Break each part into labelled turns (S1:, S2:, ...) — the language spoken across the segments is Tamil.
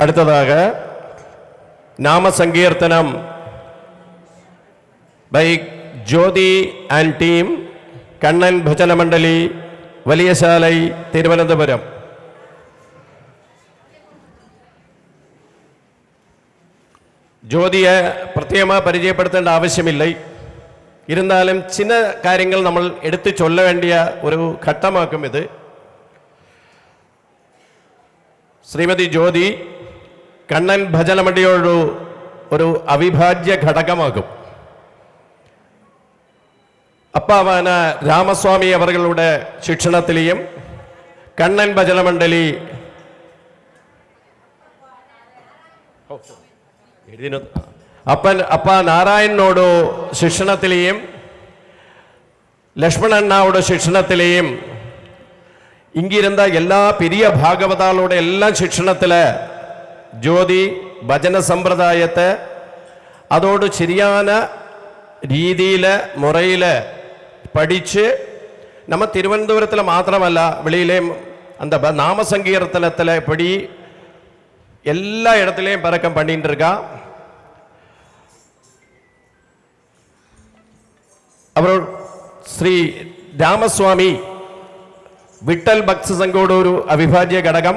S1: அடுத்ததாக நாமசங்கீர்த்தனம் by Jyothi and team, Kannan Bhajana Mandali, Valiyasala, Thiruvananthapuram. ஜோதியை பிரத்யேகமாக പരിചയപ്പെടുത്തേണ്ട ആവശ്യമില്ല. இருந்தாலும் சின்ன കാര്യങ്ങൾ നമ്മൾ എടുത്തു சொல்ல வேண்டிய ഒരു ഘട്ടമാക്കും ഇത്. ശ്രീമതി ജ്യോതി കണ്ണൻ ഭജനമണ്ഡലിയോട് ഒരു അവിഭാജ്യ ഘടകമാകും. അപ്പാവാന രാമസ്വാമി അവരുടെ ശിക്ഷണത്തിലെയും കണ്ണൻ ഭജനമണ്ഡലി அப்பா நாராயணனோட சிக்ஷணத்திலேயும் லக்ஷ்மணண்ணாவோட சிக்ஷணத்திலேயும் இங்கிருந்த எல்லா பெரிய பாகவதாலோட எல்லா சிக்ஷணத்தில் ஜோதி பஜன சம்பிரதாயத்தை அதோடு சரியான രീതിയിൽ മുറയിൽ പഠിച്ച് நம்ம திருவனந்தபுரத்தில் மாத்திரமல்ல வெளியிலே அந்த நாமசங்கீர்த்தனத்தில் படி எல்லா இடத்துலையும் பறக்கம் பண்ணிட்டு இருக்கா. அவர் ശ്രീ രാമസ്വാമി വിട്ടൽ ഭക്ത സംഘോട് ഒരു അവിഭാജ്യ ഘടകം,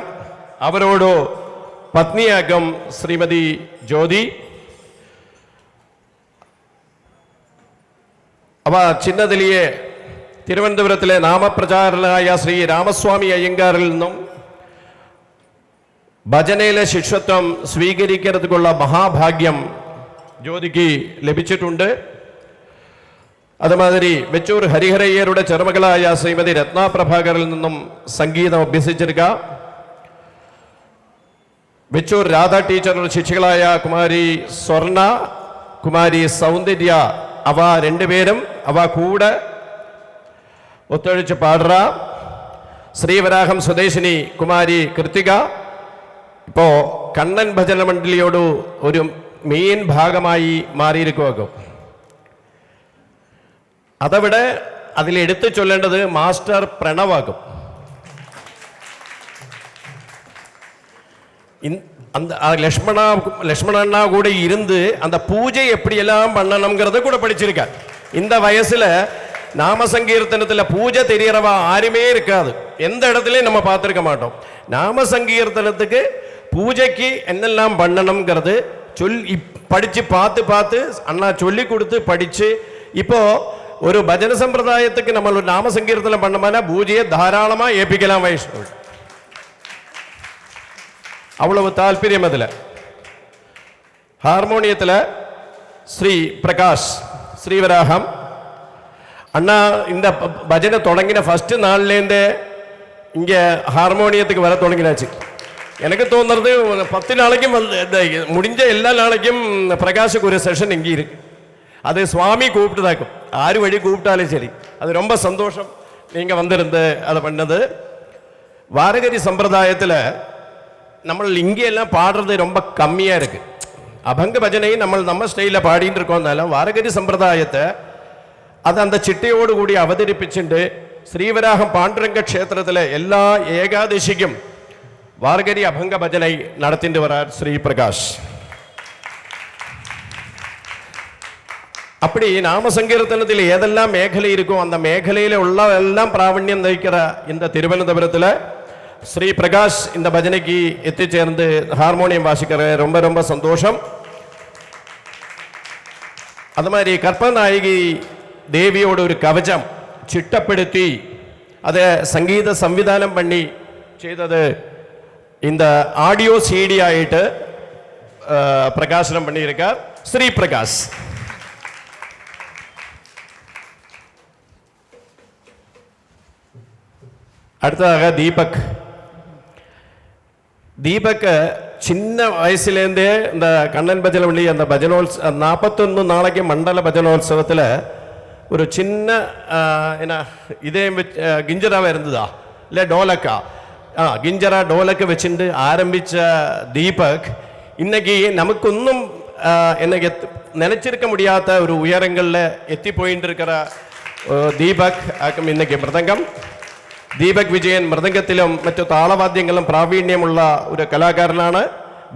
S1: അവരോട് പത്നിയാകും ശ്രീമതി ജ്യോതി. അവ ചിന്നതിലെയെ തിരുവനന്തപുരത്തിലെ നാമപ്രചാരനായ ശ്രീ രാമസ്വാമി അയ്യങ്കാറിൽ നിന്നും ഭജനയിലെ ശിഷ്യത്വം സ്വീകരിക്കുന്നതിനുള്ള മഹാഭാഗ്യം ജ്യോതിക്ക് ലഭിച്ചിട്ടുണ്ട്. അതുമാതിരി വെച്ചൂർ ഹരിഹരയ്യരുടെ ചെറുമകളായ ശ്രീമതി രത്നാപ്രഭാകറിൽ നിന്നും സംഗീതം അഭ്യസിച്ചിരിക്ക. വെച്ചൂർ രാധാ ടീച്ചറുടെ ശിഷ്യകളായ കുമാരി സ്വർണ, കുമാരി സൗന്ദര്യ, അവ രണ്ടുപേരും അവ കൂടെ ഒത്തൊഴിച്ച് പാടുക. ശ്രീവരാഹം സ്വദേശിനി കുമാരി കൃത്തിക ഇപ്പോൾ കണ്ണൻ ഭജന മണ്ഡലിയോട് ഒരു മെയിൻ ഭാഗമായി മാറിയിരിക്കുവാക്കും. അതവിടെ അതിലെടുത്ത് ചൊല്ലേണ്ടത് മാസ്റ്റർ പ്രണവാകും. அந்த லக்ஷ்மணண்ணா கூட இருந்து அந்த பூஜை எப்படியெல்லாம் பண்ணணுங்கிறத கூட படிச்சிருக்கார். இந்த வயசுல நாம சங்கீர்த்தனத்தில் பூஜை தெரியறவா யாருமே இருக்காது, எந்த இடத்துலையும் நம்ம பார்த்துருக்க மாட்டோம். நாம சங்கீர்த்தனத்துக்கு பூஜைக்கு என்னெல்லாம் பண்ணணுங்கிறது படிச்சு பார்த்து பார்த்து அண்ணா சொல்லி கொடுத்து படிச்சு இப்போ ஒரு பஜன சம்பிரதாயத்துக்கு நம்ம ஒரு நாம சங்கீர்த்தனம் பண்ணோம்னா பூஜையை தாராளமாக ஏற்பிக்கலாம். வைஷ்ணவ அவ்வளவு தாற்பயம் அதில். ஹார்மோனியத்தில் ஸ்ரீ பிரகாஷ் ஸ்ரீவராகம் அண்ணா இந்த பஜனை தொடங்கின ஃபர்ஸ்ட் நாள்லேருந்தே இங்கே ஹார்மோனியத்துக்கு வர தொடங்கினாச்சு. எனக்கு தோணுறது 10 நாளைக்கும் முடிஞ்ச எல்லா நாளைக்கும் பிரகாஷுக்கு ஒரு செஷன் இங்கே இருக்கு. அது சுவாமி கூப்பிட்டுதாக்கும், ஆறு வழி கூப்பிட்டாலும் சரி. அது ரொம்ப சந்தோஷம் நீங்கள் வந்திருந்து அதை பண்ணது. வாரகரி சம்பிரதாயத்தில் நம்ம இங்கெல்லாம் பாடுறது ரொம்ப கம்மியாக இருக்குது. அபங்க பஜனை நம்ம ஸ்டைலில் பாடிட்டு இருக்கோம்னால வாரகரி சம்பிரதாயத்தை அது அந்த சிட்டையோடு கூடி அவதரிப்பிச்சுட்டு ஸ்ரீவராகம் பாண்டுரங்க க்ஷேத்திரத்தில் எல்லா ஏகாதசிக்கும் வாரகரி அபங்க பஜனை நடத்திட்டு வரார் ஸ்ரீ பிரகாஷ். அப்படி நாம சங்கீர்த்தனத்தில் ஏதெல்லாம் மேகலை இருக்கும் அந்த மேகலையில் உள்ள எல்லாம் பிராவண்யம் நயிக்கிற இந்த திருவனந்தபுரத்தில் ஸ்ரீ பிரகாஷ் இந்த பஜனைக்கு எத்திச்சேர்ந்து ஹார்மோனியம் வாசிக்கிற ரொம்ப ரொம்ப சந்தோஷம். அது மாதிரி கற்பநாயகி தேவியோட ஒரு கவச்சம் சிட்டப்படுத்தி அதை சங்கீத சம்விதானம் பண்ணி செய்தது இந்த ஆடியோ சிடி ஆயிட்டு பிரகாசனம் பண்ணியிருக்கார் ஸ்ரீ பிரகாஷ். அடுத்ததாக தீபக். தீபக் சின்ன வயசுலேருந்தே இந்த கண்ணன் பஜனை பண்ணி அந்த பஜனோத்சவ 41 நாளைக்கு மண்டல பஜனோத்சவத்தில் ஒரு சின்ன என்ன இதே கிஞ்சராவாக இருந்ததா இல்லை டோலக்கா கிஞ்சரா டோலக்கு வச்சுட்டு ஆரம்பித்த தீபக் இன்னைக்கு நமக்கொன்னும் என்னைக்கு நினைச்சிருக்க முடியாத ஒரு உயரங்களில் எத்தி போயிட்டு இருக்கிற தீபக் ஆக்கும் இன்னைக்கு மிருதங்கம். ദീപക് വിജയൻ മൃദംഗത്തിലും മറ്റു താളവാദ്യങ്ങളും പ്രാവീണ്യമുള്ള ഒരു കലാകാരനാണ്.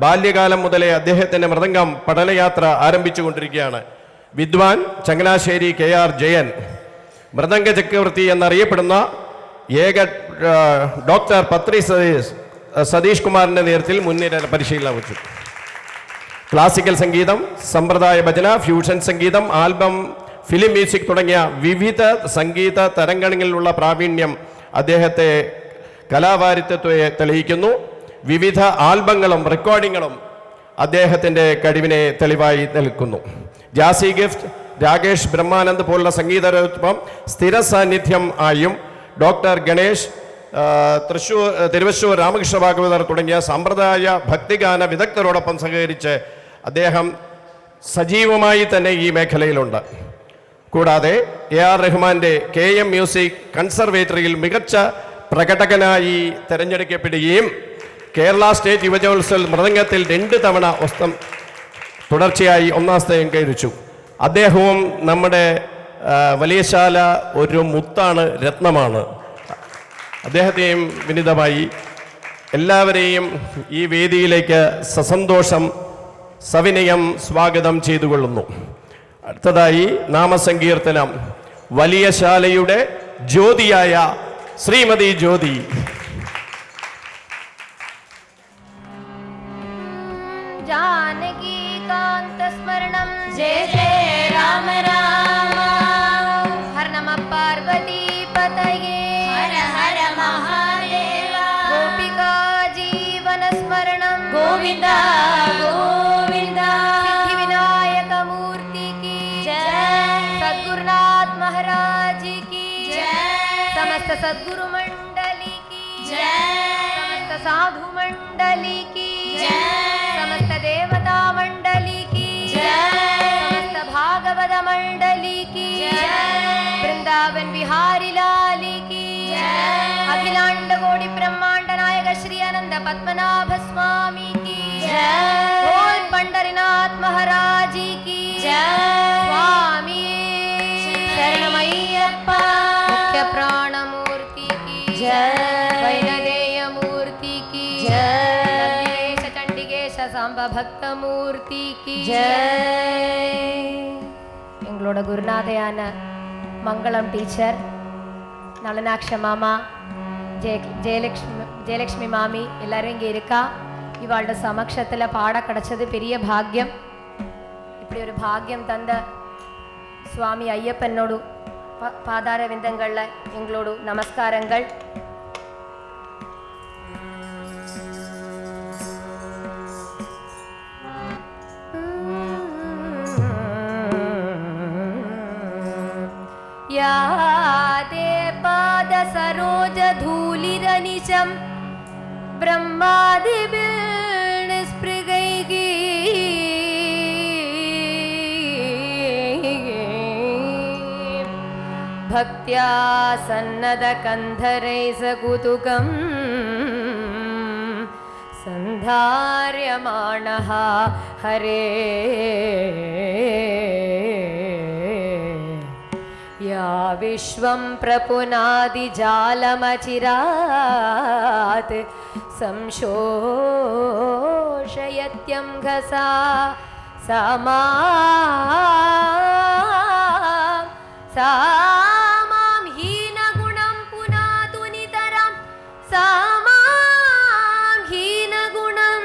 S1: ബാല്യകാലം മുതലേ അദ്ദേഹത്തിൻ്റെ മൃദംഗം പഠനയാത്ര ആരംഭിച്ചുകൊണ്ടിരിക്കുകയാണ്. വിദ്വാൻ ചങ്ങനാശ്ശേരി KR ജയൻ, മൃദംഗ ചക്രവർത്തി എന്നറിയപ്പെടുന്ന ഏക ഡോക്ടർ പത്രി സതീഷ് കുമാറിൻ്റെ നേതൃത്വത്തിൽ മുൻനിര പരിശീലനം വെച്ചു. ക്ലാസിക്കൽ സംഗീതം, സമ്പ്രദായ ഭജന, ഫ്യൂഷൻ സംഗീതം, ആൽബം, ഫിലിം മ്യൂസിക് തുടങ്ങിയ വിവിധ സംഗീത തരംഗങ്ങളിലുള്ള പ്രാവീണ്യം അദ്ദേഹത്തെ കലാവാരിത്വത്തെ തെളിയിക്കുന്നു. വിവിധ ആൽബങ്ങളും റെക്കോർഡിങ്ങുകളും അദ്ദേഹത്തിൻ്റെ കഴിവിനെ തെളിവായി നിൽക്കുന്നു. ജാസി ഗിഫ്റ്റ്, രാകേഷ് ബ്രഹ്മാനന്ദ് പോലുള്ള സംഗീതരൂപം സ്ഥിര സാന്നിധ്യം ആയും ഡോക്ടർ ഗണേഷ്, തിരുവശൂർ രാമകൃഷ്ണ ഭാഗവതർ തുടങ്ങിയ സമ്പ്രദായ ഭക്തിഗാന വിദഗ്ധരോടൊപ്പം സഹകരിച്ച് അദ്ദേഹം സജീവമായി തന്നെ ഈ മേഖലയിലുണ്ട്. കൂടാതെ AR റഹ്മാൻ്റെ KM മ്യൂസിക് കൺസർവേറ്ററിയിൽ മികച്ച പ്രകടകനായി തിരഞ്ഞെടുക്കപ്പെടുകയും കേരള സ്റ്റേറ്റ് യുവജനോത്സവ മൃദംഗത്തിൽ 2 തവണ തുടർച്ചയായി 1ാം സ്ഥാനം കൈവരിച്ചു. അദ്ദേഹവും നമ്മുടെ വലിയശാല ഒരു മുത്താണ്, രത്നമാണ്. അദ്ദേഹത്തെയും വിനിതമായി എല്ലാവരെയും ഈ വേദിയിലേക്ക് സസന്തോഷം സവിനയം സ്വാഗതം ചെയ്തുകൊള്ളുന്നു. അടുത്തതായി നാമസങ്കീർത്തനം വലിയശാലയുടെ ജ്യോതിയായ ശ്രീമതി ജ്യോതി.
S2: जानकी कांत स्मरणं जय जय राम राम हर नमः पार्वती पतये हर हर महादेवा गोपिका जीवन स्मरणं गोविंद गोविंद सिद्धि विनायक मूर्ति की जय सद्गुरुनाथ महाराज की जय समस्त सद्गुरु मंडली की जय समस्त साधु मंडली की जय समस्त देवता मंडली की जय समस्त भागवत मंडली की जय वृंदावन बिहारी लाल की जय अखिलांड कोटि ब्रह्मांड नायक श्री अनंत पद्मनाभ स्वामी की जय बोल पंडरीनाथ महाराज की जय स्वामी शरणमय्यप्पा मुख्य प्राण मूर्ति की जय वैनदेय मूर्ति की जय சாம்ப பக்த மூர்த்திக்கு ஜெய். எங்களோட குருநாதையான மங்களம் டீச்சர், நளனாட்ச மாமா, ஜெயலக்ஷ்மி மாமி எல்லாரும் இங்கே இருக்கா. இவாளோட சமக்ஷத்தில் பாட கிடைச்சது பெரிய பாக்கியம். இப்படி ஒரு பாக்கியம் தந்த சுவாமி ஐயப்பனோடு பாதார விந்தங்களில் எங்களோட நமஸ்காரங்கள். यादे पाद सरोज धूलिरनिशं ब्रह्मादिबिल स्पृगैगी भक्त्या सन्नद कंधरै सकुतुकं सन्धार्यमाणः हरे या विश्वं प्रपुनादिजालमचिरात् संशोषयत्यं घसा सामां हीनगुणं पुनातु नितरां सामां हीनगुणं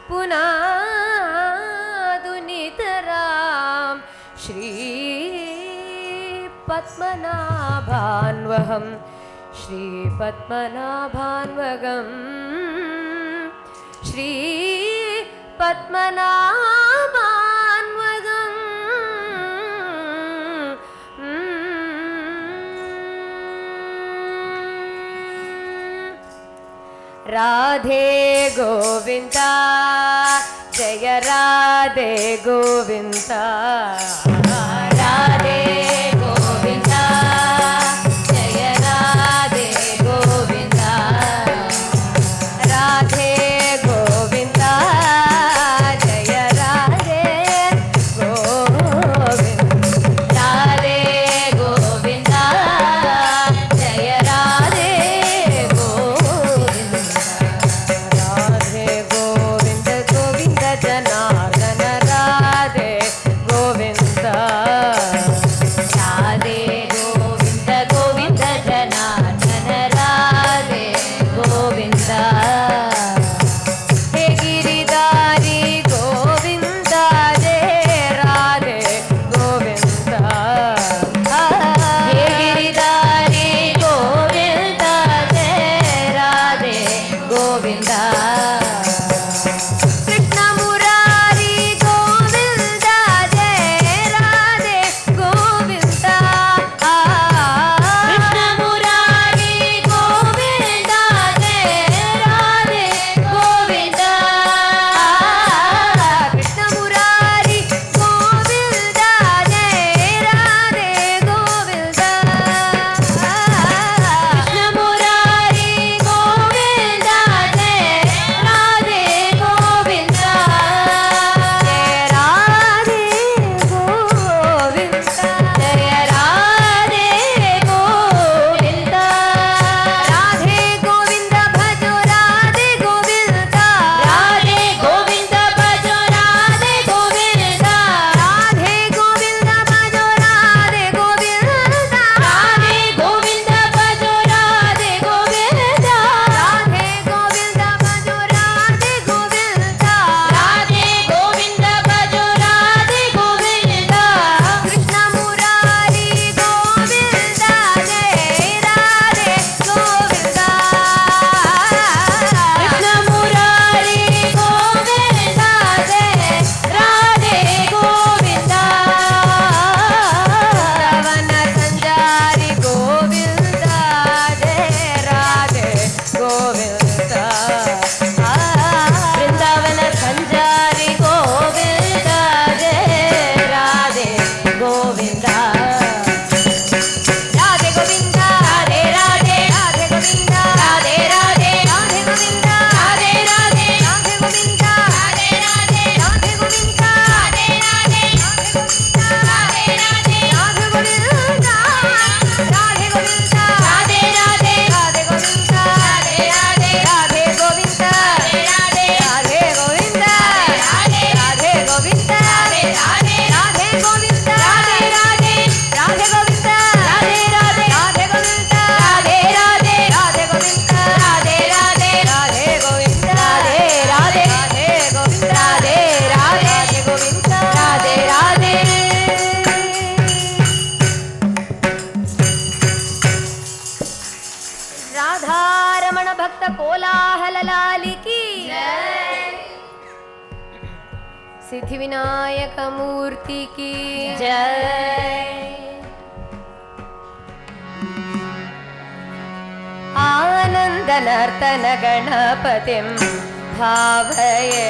S2: पुनातु नितरां श्री पद्मनाभान्वहं श्री पद्मनाभान्वगं श्री पद्मनाभान्वगं राधे गोविंदा जय राधे गोविंदा राधे राधारमण भक्त कोलाहल लाली की सिद्धि विनायक मूर्ति की जय। आनंद नर्तन गणपतिं भावये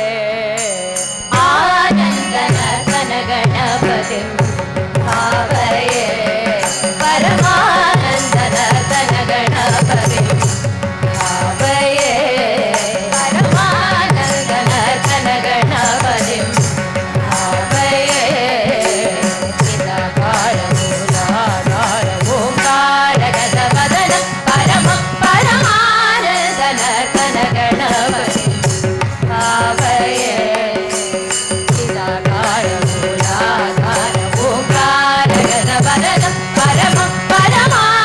S2: आनंद नर्तन गणपतिं भावये परमानंद नर्तन गणपतिं भावये परमानंद नर्तन गणपतिं भावये चिदाकार मूलाधार ओंकार गजवदन परम परमानंद नर्तन गणपतिं भावये चिदाकार मूलाधार ओंकार गजवदन परम परमानंद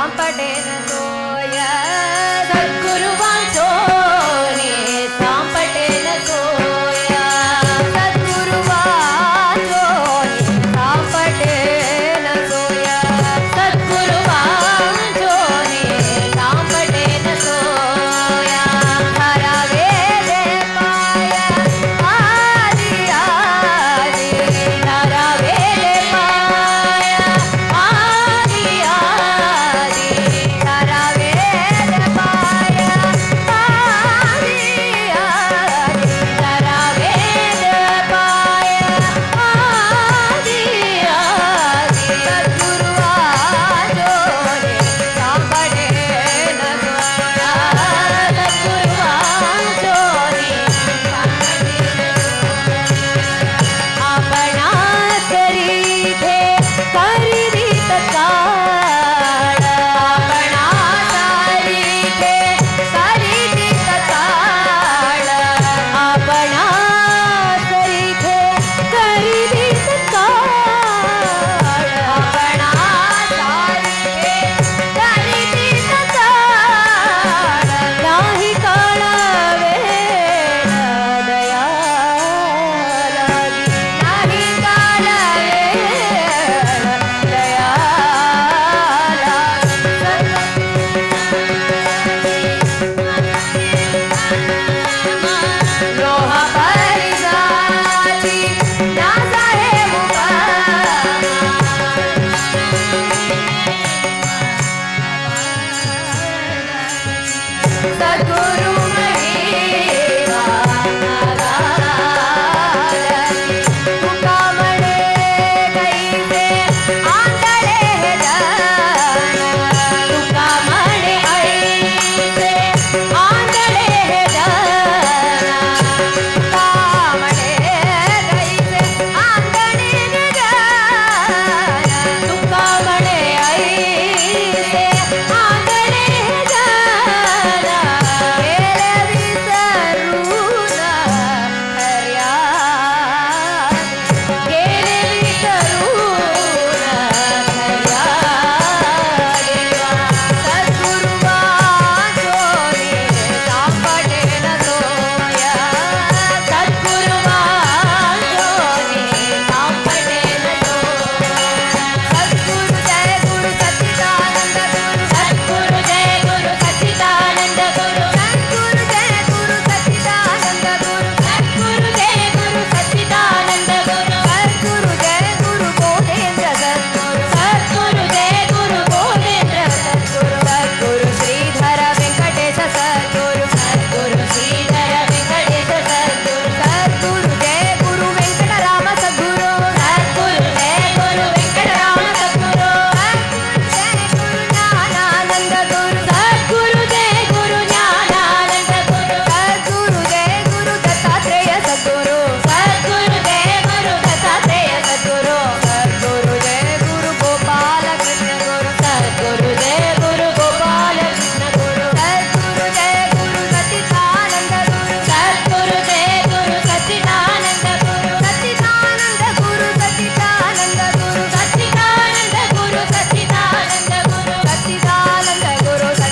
S2: सांपटेन सोया सद्गुरु वाचोने सांपटेन सोया सद्गुरु वाचोने सांपटेन सोया सद्गुरु वाचोने सांपटेन सोया हरा वेद पाया आदि आदि हरा वेद पाया आदि आदि हरा वेद पाया आदि आदि हरा वेद पाया आदि आदि सद्गुरु वाचोने सांपटेन सोया सद्गुरु वाचोने आपणा करीथे करीत काळ आपणा करीथे करीत काळ आपणा करीथे करीत काळ आपणा करीथे करीत काळ नाही काळ वेळ दया लागी नाही काळ वेळ दया लागी लोहा परिजाची नासा हे सद्गुरु महिमा नागालती तुका म्हणे कैसे आंधळे हे जन तुका म्हणे ऐसे आंधळे हे जन तुका म्हणे कैसे आंधळे हे जन तुका म्हणे ऐसे आंधळे हे जन गेले विसरून हर्याली गेले विसरून हर्याली सद्गुरु वाचोने सांपटेन सोया सद्गुरु वाचोने सांपटेन सोया सद्गुरु जय गुरु सच्चिदानंद गुरु सद्गुरु जय गुरु सच्चिदानंद गुरु सद्गुरु जय गुरु सच्चिदानंद गुरु सद्गुरु जय गुरु सच्चिदानंद गुरु सद्गुरु जय गुरु बोधेंद्र सद्गुरु सद्गुरु जय गुरु बोधेंद्र सद्गुरु सद्गुरु श्रीधर वेंकटेश सद्गुरु सद्गुरु श्रीधर वेंकटेश सद्गुरु सद्गुरु जय गुरु वेंकटराम सद्गुरु सद्गुरु जय गुरु वेंकटराम सद्गुरु सद्गुरु जय गुरु ज्ञानानंद गुरु सद्गुरु जय गुरु ज्ञानानंद गुरु सद्गुरु जय गुरु दत्तात्रेय सद्गुरु सद्गुरु जय गुरु दत्तात्रेय सद्गुरु सद्गुरु जय गुरु गोपाल कृष्ण गुरु सद्गुरु जय गुरु गोपाल कृष्ण गुरु सद्गुरु जय गुरु सच्चिदानंद गुरु सद्गुरु जय गुरु सच्चिदानंद गुरु सच्चिदानंद गुरु सच्चिदानंद गुरु सच्चिदानंद गुरु सच्चिदानंद गुरु सच्चिदानंद गुरु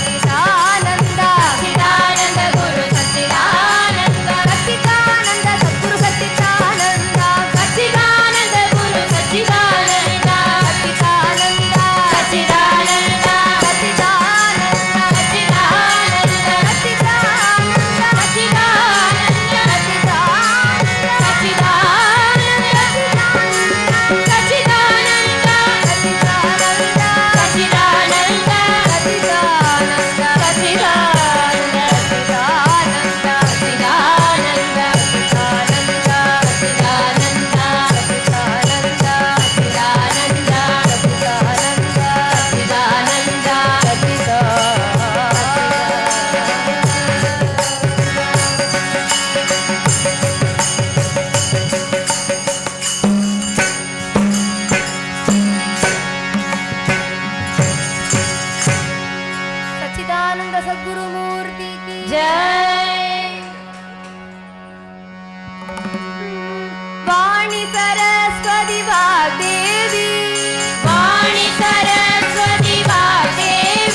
S2: सच्चिदानंद सच्चिदानंद गुरु सच्चिदानंद सच्चिदानंद सद्गुरु सच्चिदानंद सच्चिदानंद गुरु सच्चिदानंद सच्चिदानंद सच्चिदानंद वाणी सरस्वती वाग्देवी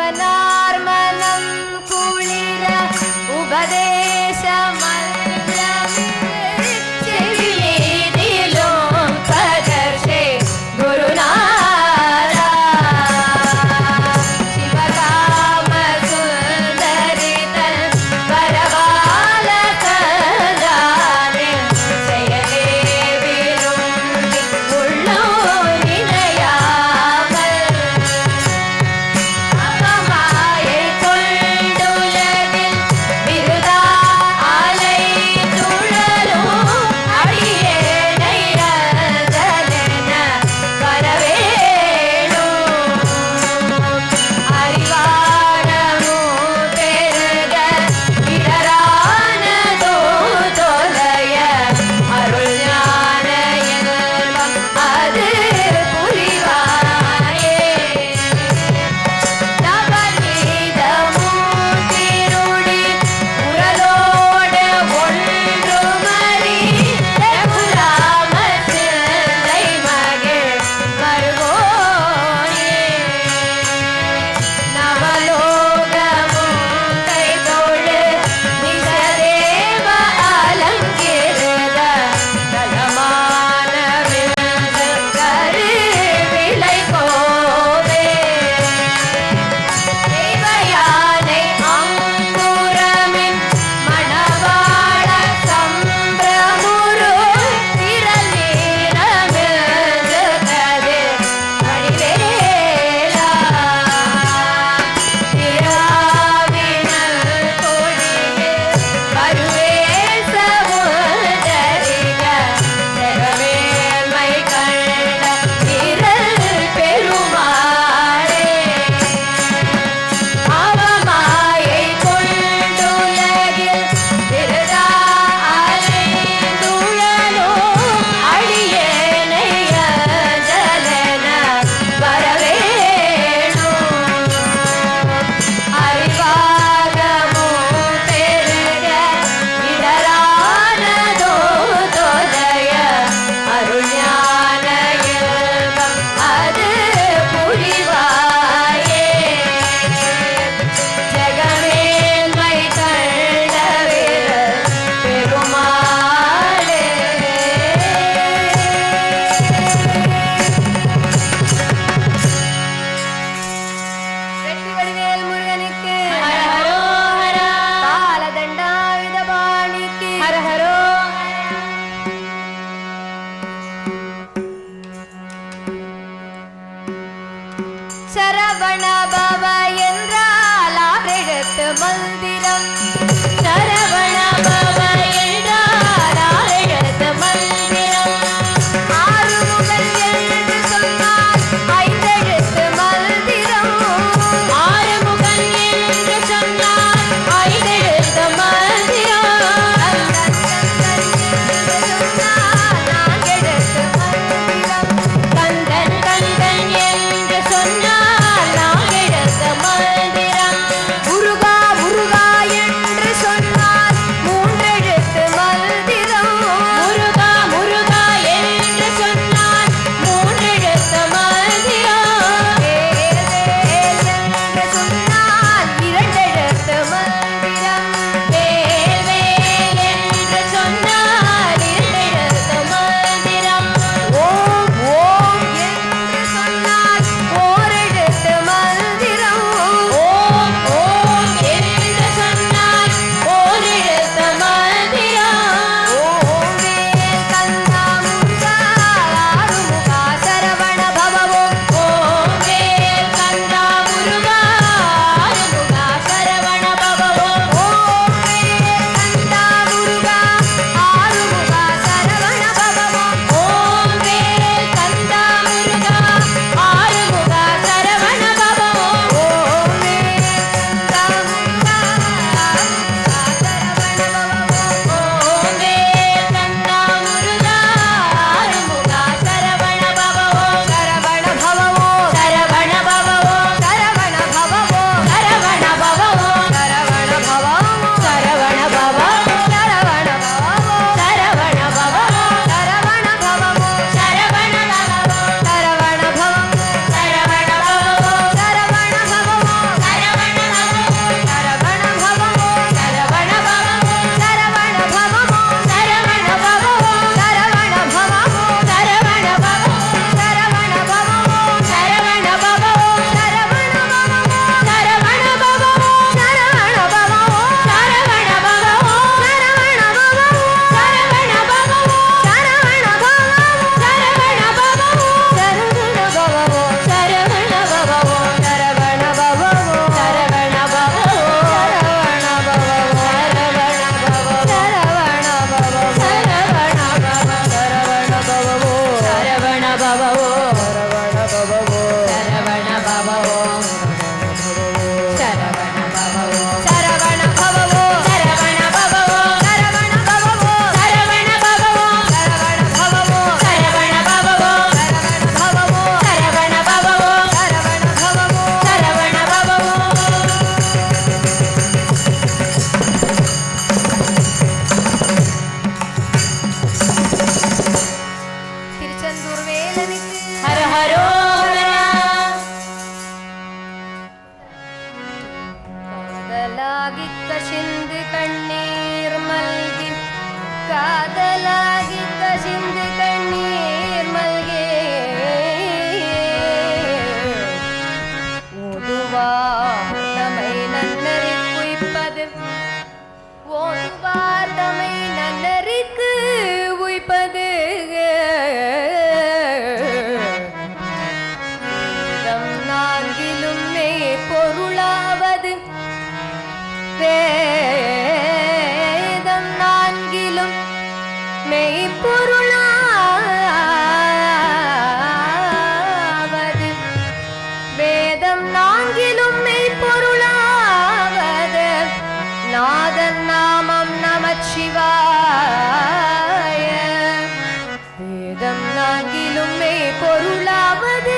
S2: சிவனார் மனம் குளிர உபதேச செவியேதிலும் பதர்ஷே குருநாதா சிவகாம சுந்தரிதன் வரவால கதானில் செயலே விரும்பி உள்ளோ நினையாமல் அவமாயை கொண்டுலகில் விருதாச்சலமாய் பொருளாவது வேதம் நான்கிலும் மெய்ப்பொருளாவது நாதன் நாமம் நமச்சிவாய. வேதம் நான்கிலும் மெய்ப்பொருளாவது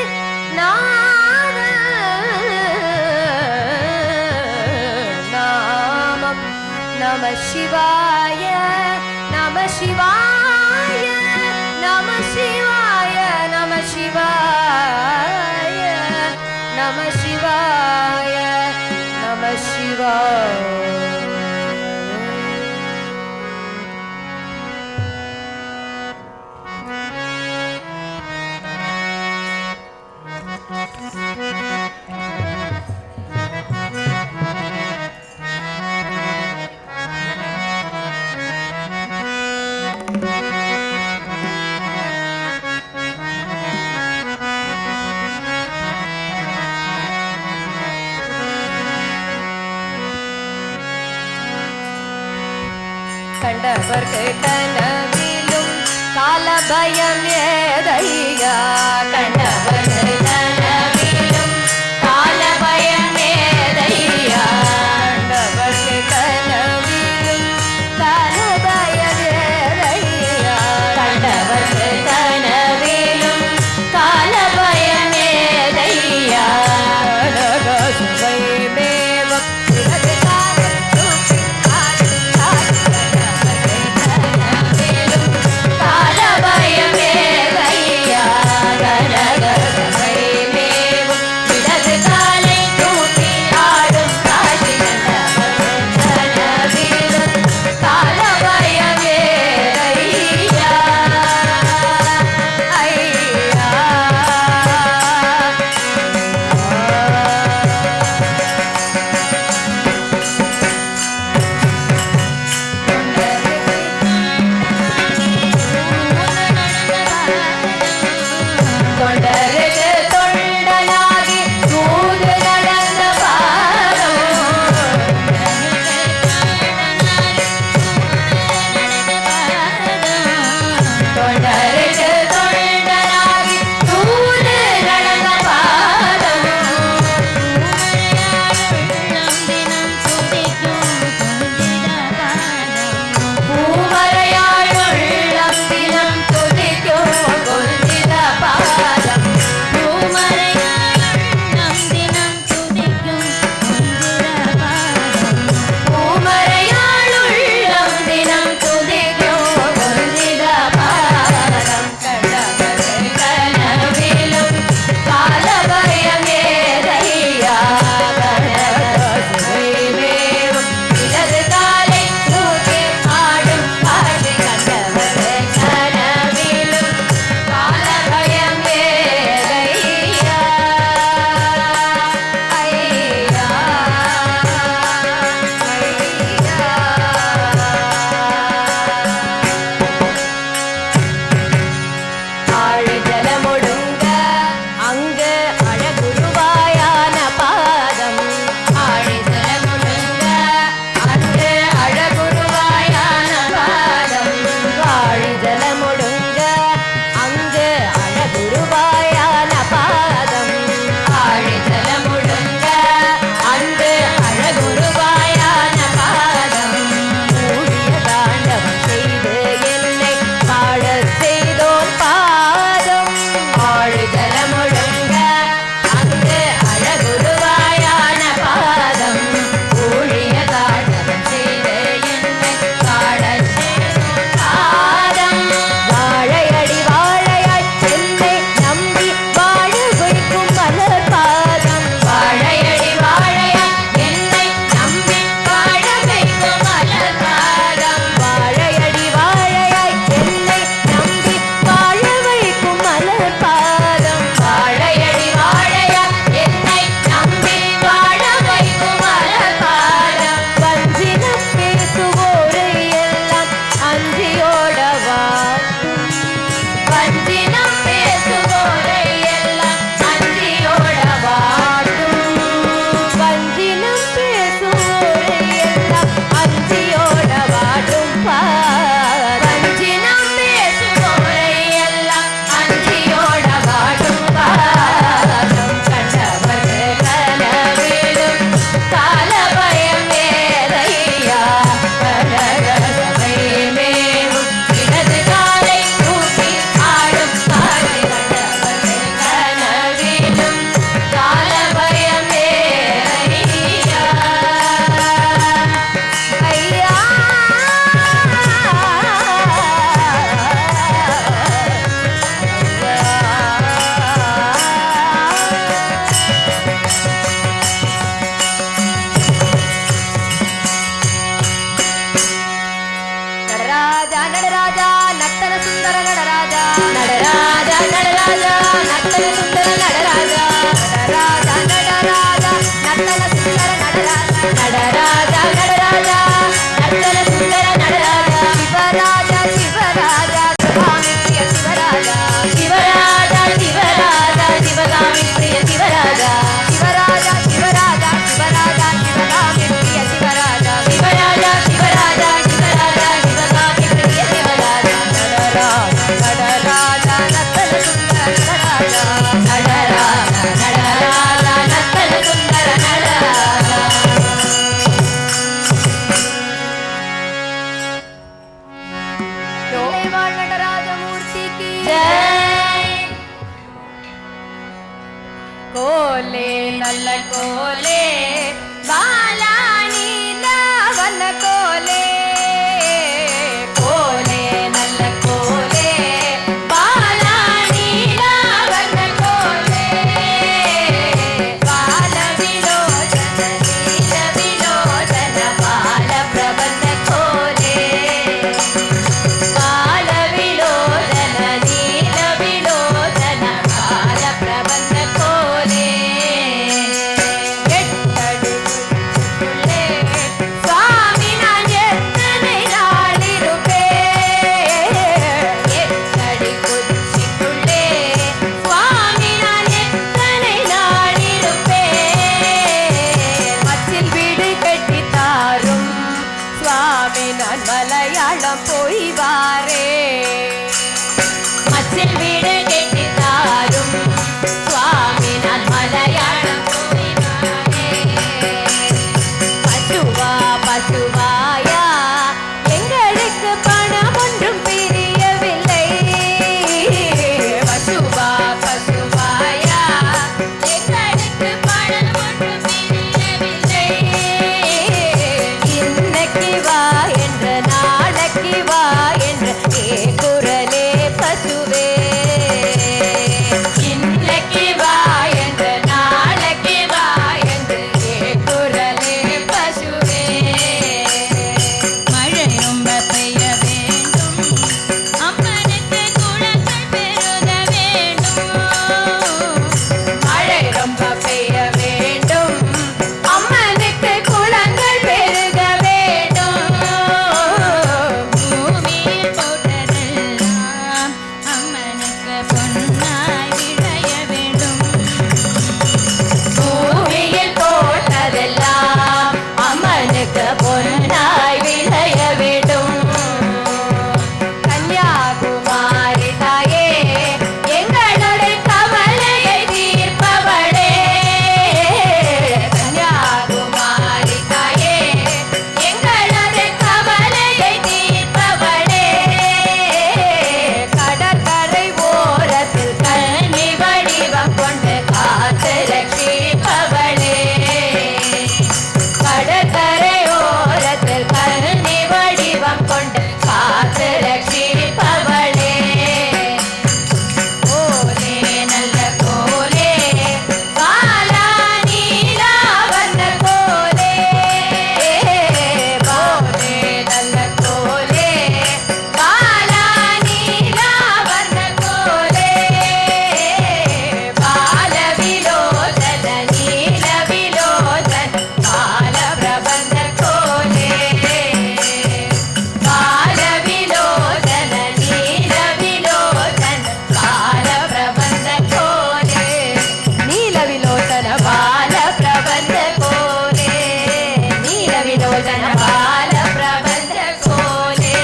S2: நாமம் நம சிவாய. நம சிவாய நம சிவாய நம சிவாய நம சிவாய நம சிவாய. கண்டவர்கள் கனவிலும் காலபயம் ஏதையா. கண்டவர்கள் கனவிலும் காலபயம் ஏதையா. கண்டவர்கள் கனவிலும் காலபயம் ஏதையா. கண்டவர்கள் கனவிலும் காலபயம் ஏதையா. சபை மேவம் காலபயம் ஏதையா. நர்த்தன சுந்தர நடராஜா நடராஜா நடராஜா நர்த்தன சுந்தர நடராஜா நடராஜா நடராஜா நர்த்தன சுந்தர நடராஜா சிவராஜா சிவராஜா சிவகாமி பிரிய சிவராஜா சிவராஜா சிவராஜா சிவகாமி பிரிய சிவராஜா சிவராஜா சிவராஜா சிவராஜா சிவகாமி பிரிய சிவராஜா சிவராஜா சிவராஜா சிவராஜா சிவகாமி பிரிய சிவராஜா நடராஜா நர்த்தன சுந்தர நடராஜா நடராஜா நடராஜா நர்த்தன சுந்தர நடராஜா வாழ் நடராஜமூர்த்தி की जय கோலே நல்ல கோலே பாலானி நவன கோலே கோலே நல்ல கோலே பாலானி நவன கோலே பால விலோச்சன நீல விலோச்சன பால பிரபந்த கோலே பால விலோச்சன நீல விலோச்சன பால பிரபந்த கோலே எட்டடி சுவாமி நான் எத்தனை நாள் இருப்பேன் எட்டடி குச்சிக்குள்ளே சுவாமி நான் எத்தனை நாள் இருப்பேன் மச்சில் வீடு கட்டி தாரும் சுவாமி நான் மலையாளம் போய் வாரே மச்சில் வீடு கட்டி தாரும் சுவாமி நான் மலையாளம் போய் வாரே பசுவா பசுவாயா எங்களுக்கு பணம் ஒன்றும் பிரியவில்லை பசுவா பசுவாயா எங்களுக்கு பணம் ஒன்றும் பிரியவில்லை இன்னைக்கு வா என்ற நாளைக்கு வா என்ற குரலே பசுவே இன்னைக்கு வா என்ற நாளைக்கு வா என்று குரலே பசுவே
S3: மழை ரொம்ப பெய்ய வேண்டும் அம்மனுக்கு குளங்கள் பெருக வேண்டும்
S2: மழை ரொம்ப பெய்ய வேண்டும் அம்மனுக்கு குளங்கள் பெருக வேண்டும்
S3: பூமியில் போட்டதெல்லாம் அம்மனுக்கு பொன்னாய் விளைய வேண்டும்
S2: பூமியில் போட்டதெல்லாம் அம்மனுக்கு பொன்னாய் விளைய வேண்டும் கன்னியாகுமாரி தாயே எங்களுடைய கவலையை தீர்ப்பவளே கன்னியாகுமாரி தாயே எங்களுடைய கவலையை தீர்ப்பவளே கடற்கரை ஓரத்தில் கன்னி வடிவம் கொண்டு காத்து ரட்சிப்பவளே கடற்கரை ஓரத்தில் கன்னி வடிவம் கொண்டு காத்து ரட்சிப்பவளே கோலே நல்ல கோலே பாலா நீலாவர்ண கோலே கோலே நல்ல கோலே பாலா நீலாவர்ண கோலே பால விலோச்சன நீல விலோச்சன பால பிரபந்த கோலே பால விலோச்சன நீல விலோச்சன பால பிரபந்த கோலே நீல விலோச்சன பால பிரபந்த கோலே நீல விலோச்சன பால பிரபந்த கோலே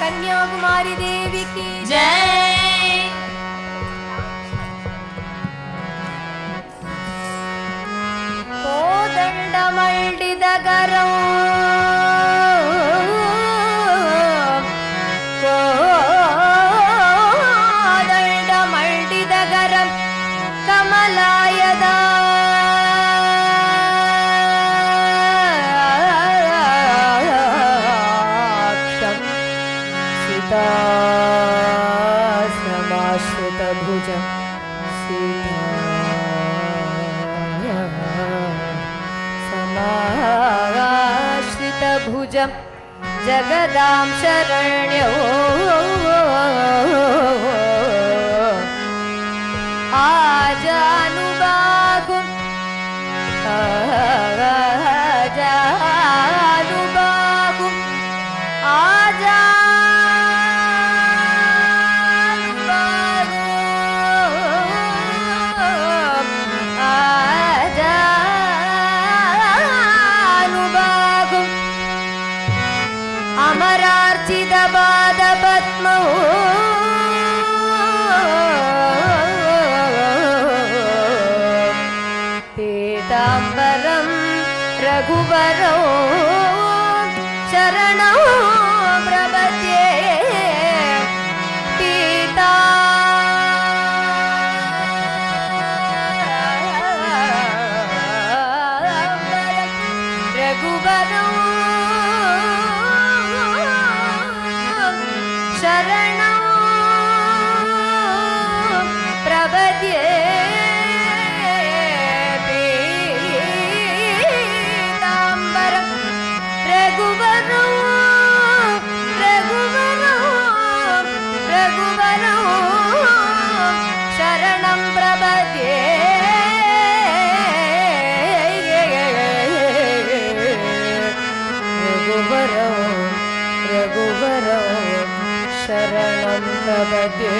S2: कन्याकुमारी देवी की
S3: जय
S2: ಕೋದಂಡಮಳ್ಳಿದಗರಂ ಕೋದಂಡಮಳ್ಳಿದಗರಂ ಕಮಲಾಯದ सीताश्रमाश्रितभुजं समाश्रितभुजं जगदां शरण्यो आजानुबाहु आजानुबाहु आजानुबाहु अमरार्चित पादपद्मौ पीताम्बरं रघुवरौ शरणौ प्रपद्ये पीताम्बरं रघुवरौ शरणौ प्रपद्ये पीताम्बरं रघुवरौ रघुवरौ रघुवरौ शरणं प्रपद्ये रघुवरौ रघुवरौ शरणं प्रपद्ये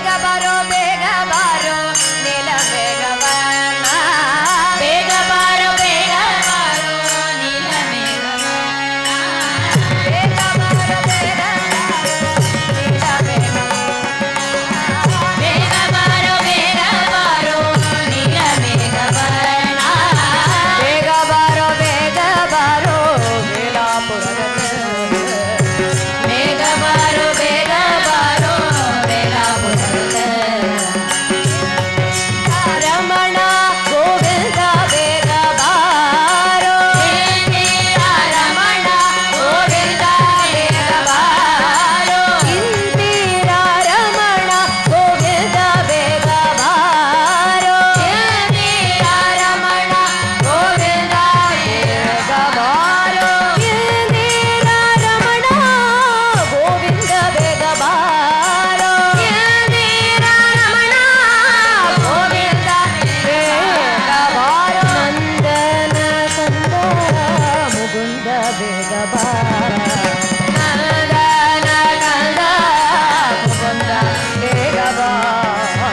S2: ಬೇಗ ಬಾರೋ ನೀಲ ಮೇಘವರ್ಣ
S3: ಬೇಗ ಬಾರೋ ನೀಲ ಮೇಘವರ್ಣ
S2: ಬೇಗ ಬಾರೋ ನೀಲ ಮೇಘವರ್ಣ
S3: ಬೇಗ ಬಾರೋ ನೀಲ ಮೇಘವರ್ಣ
S2: ಬೇಗ ಬಾರೋ ವೇಲಾಪುರದ
S3: ಬೇಗ ಬಾರೋ ವೇಲಾಪುರದ
S2: ರಮಣ ಗೋವಿಂದ ಬೇಗ ಬಾರೋ
S3: ರಮಣ ಗೋವಿಂದ ಬೇಗ ಬಾರೋ
S2: ಇಂದಿರ ರಮಣ ಗೋವಿಂದ ಬೇಗ ಬಾರೋ
S3: ರಮಣ ಗೋವಿಂದ
S2: ಬೇಗ ಬಾರೋ ಇಂದಿರ ರಮಣ ಗೋವಿಂದ ಬೇಗ ಬಾರೋ
S3: ರಮಣ
S2: ಗೋವಿಂದ ಬೇಗ ಬಾರೋ ನಂದನ ಕಂದ ಮುಗುಂದ ಬೇಗ ಬಾರೋ ನಂದನ ಕಂದ ಮುಗುಂದ ಬೇಗ ಬಾರೋ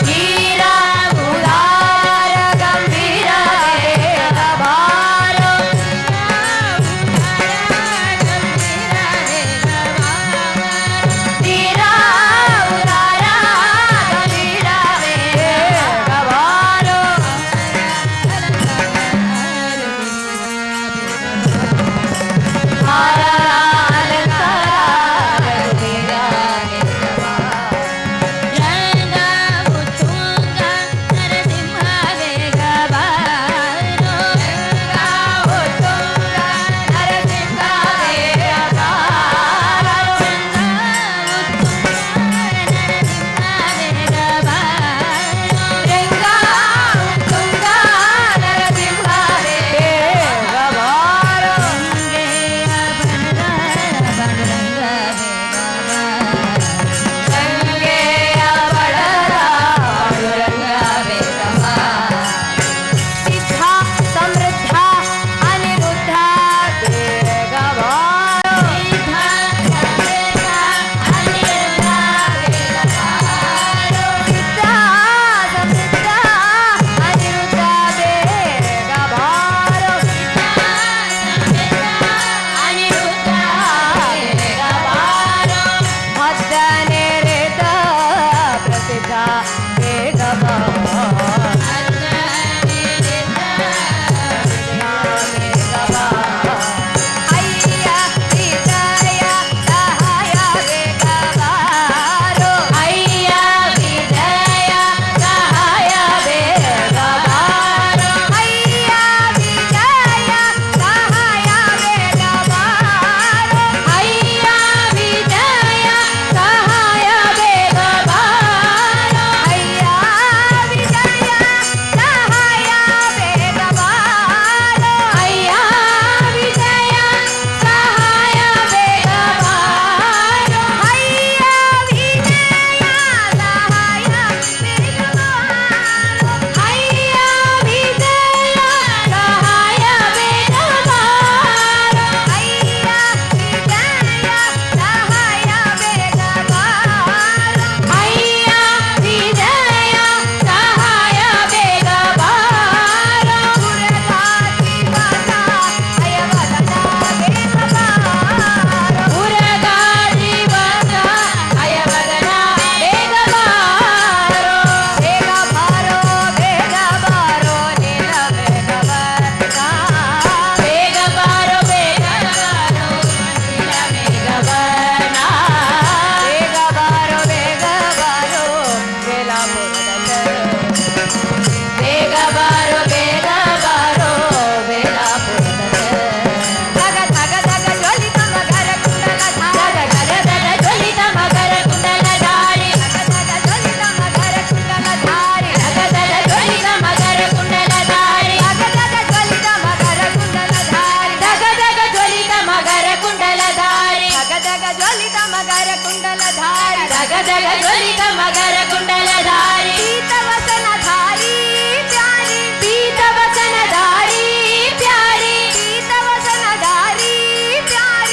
S2: ಧೀರ ಉದಾರ ಗಂಭೀರ ಬೇಗ ಬಾರೋ ಧೀರ ಉದಾರ ಗಂಭೀರ ಬೇಗ ಬಾರೋ ಹಾರ ಅಲಂಕಾರ ಬೇಗ ಬಾರೋ
S3: ರಂಗ ಉತ್ತುಂಗ ನರಸಿಂಹ ಬೇಗ ಬಾರೋ
S2: ಉತ್ತುಂಗ ನರಸಿಂಹ ಬೇಗ ಬಾರೋ ರಂಗ ಉತ್ತುಂಗ ನರಸಿಂಹ ಬೇಗ ಬಾರೋ ಗಂಗೆಯ ಬಳಲ ಪಾಂಡುರಂಗ ಬೇಗ ಬಾರೋ ಸಿದ್ಧ ಸಮೃದ್ಧ ಅನಿರುದ್ಧ ಬೇಗ ಬಾರೋ ಸಿದ್ಧ ಸಮೃದ್ಧ ಅನಿರುದ್ಧ ಬೇಗ ಬಾರೋ ಬೇಗ ಬಾರೋ ಮದ್ದನೆ ರೇತ ಪ್ರಸಿದ್ಧ ಬೇಗ ಬಾರೋ ಅಯ್ಯ ವಿಜಯ ಸಹಾಯ ಬೇಗ ಬಾರೋ
S3: ಅಯ್ಯ ವಿಜಯ ಸಹಾಯ ಬೇಗ ಬಾರೋ
S2: ಅಯ್ಯ ವಿಜಯ ಸಹಾಯ ಬೇಗ ಬಾರೋ
S3: ಅಯ್ಯ ವಿಜಯ ಸಹಾಯ ಬೇಗ ಬಾರೋ
S2: ಅಯ್ಯ ವಿಜಯ ಸಹಾಯ ಬೇಗ ಬಾರೋ
S3: ಅಯ್ಯ ವಿಜಯ ಸಹಾಯ ಬೇಗ ಬಾರೋ
S2: ಅಯ್ಯ ವಿಜಯ ಸಹಾಯ ಬೇಗ ಬಾರೋ
S3: ಅಯ್ಯ ವಿಜಯ ಸಹಾಯ ಬೇಗ ಬಾರೋ
S2: ಅಯ್ಯ ವಿಜಯ ಸಹಾಯ ಬೇಗ ಬಾರೋ
S3: ಅಯ್ಯ ವಿಜಯ ಸಹಾಯ ಬೇಗ ಬಾರೋ
S2: ಪುರಗಾತಿ ವಾಸ ಅಯವದನ ಬೇಗ ಬಾರೋ ಬೇಗ ಬಾರೋ ಬೇಗ ಬಾರೋ ನೀಲ ಮೇಘವರ್ಣ
S3: ಬೇಗ ಬಾರೋ ನೀಲ ಮೇಘವರ್ಣ
S2: ಬೇಗ ಬಾರೋ ವೇಲಾಪುರದ
S3: ಬೇಗ ಬಾರೋ ವೇಲಾಪುರದ
S2: ತಗ ತಗ ತಗ ಜ್ವಲಿತ ಮಕರ ಕುಂಡಲ ಧಾರ
S3: ಗರಗದ ಜ್ವಲಿತ ಮಕರ ಕುಂಡಲ ಧಾರಿ
S2: ತಗ ಜ್ವಲಿತ ಮಕರ ಕುಂಡಲ ಧಾರಿ
S3: ಗದಗದ ಜ್ವಲಿತ ಮಕರ ಕುಂಡಲ ಧಾರಿ
S2: ತಗ ಜ್ವಲಿತ ಮಕರ ಕುಂಡಲ ಧಾರಿ
S3: ಗದಗ ಜ್ವಲಿತ ಮಕರ ಕುಂಡಲ ಧಾರಿ
S2: ತಗ ಜ್ವಲಿತ ಮಕರ ಕುಂಡಲ ಧಾರಿ
S3: ಗದಗ ಜ್ವಲಿತ ಮಕರ ಕುಂಡಲ ಧಾರಿ
S2: ಪೀತವಸನ ಧಾರಿ ಪ್ಯಾರಿ
S3: ಪೀತವಸನ ಧಾರಿ ಪ್ಯಾರಿ
S2: ಪೀತವಸನ ಧಾರಿ ಪ್ಯಾರಿ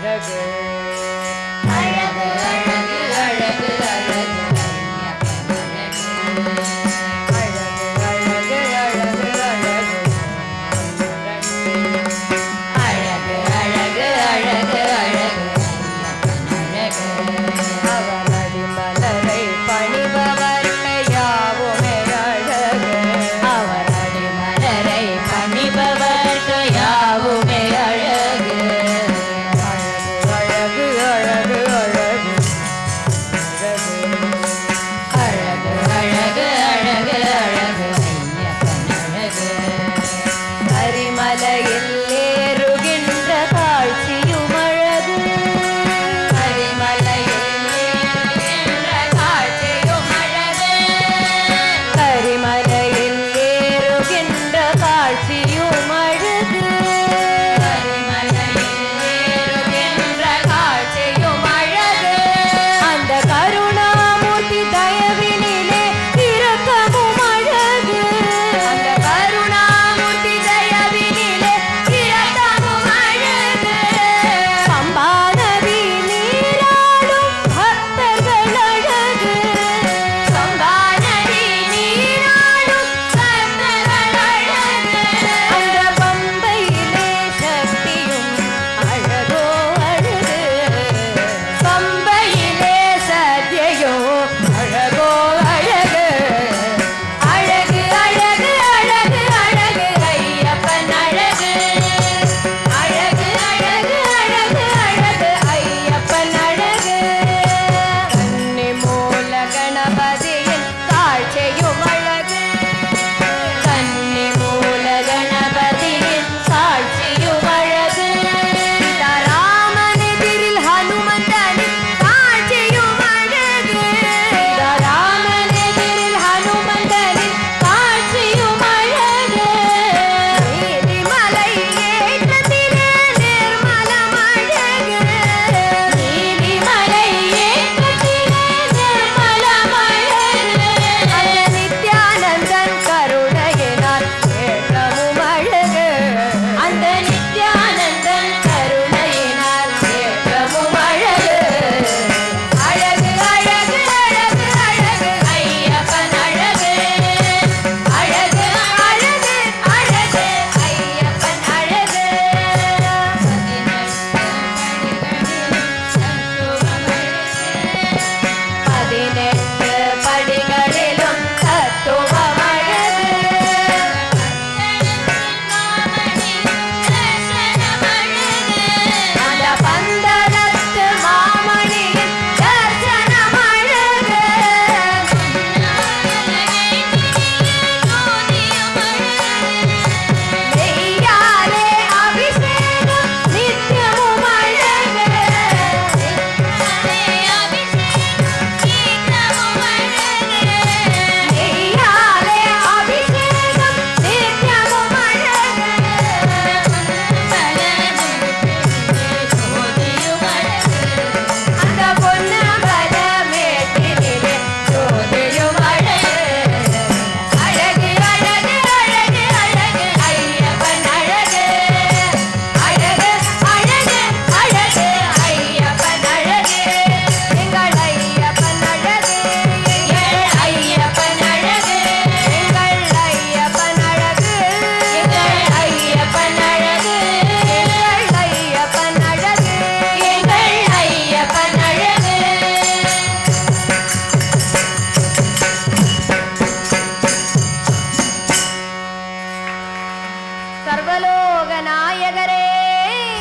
S3: அழகு அழகு அழகு அழகு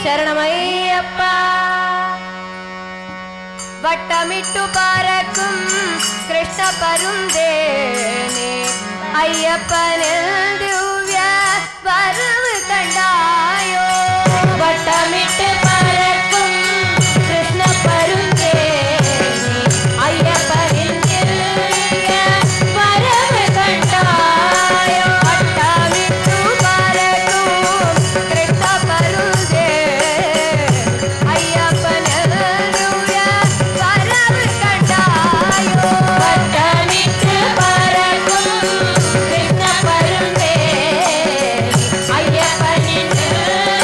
S2: சரணமையப்பா. வட்டமிட்டு பறக்கும் கிருஷ்ண பருந்தேனே ஐயப்பனில் திவ்ய வரவு கண்டாயோ.
S3: வட்டமிட்டு பறக்கும் கிருஷ்ண பருந்தேனே ஐயப்பனின் திவ்ய வரவு கண்டாயோ.
S2: வட்டமிட்டு பறக்கும் கிருஷ்ண பருந்தேனே ஐயப்பனில் திவ்ய வரவு கண்டாயோ.
S3: வட்டமிட்டு பறக்கும் கிருஷ்ண பருந்தேனே ஐயப்பனின் திவ்ய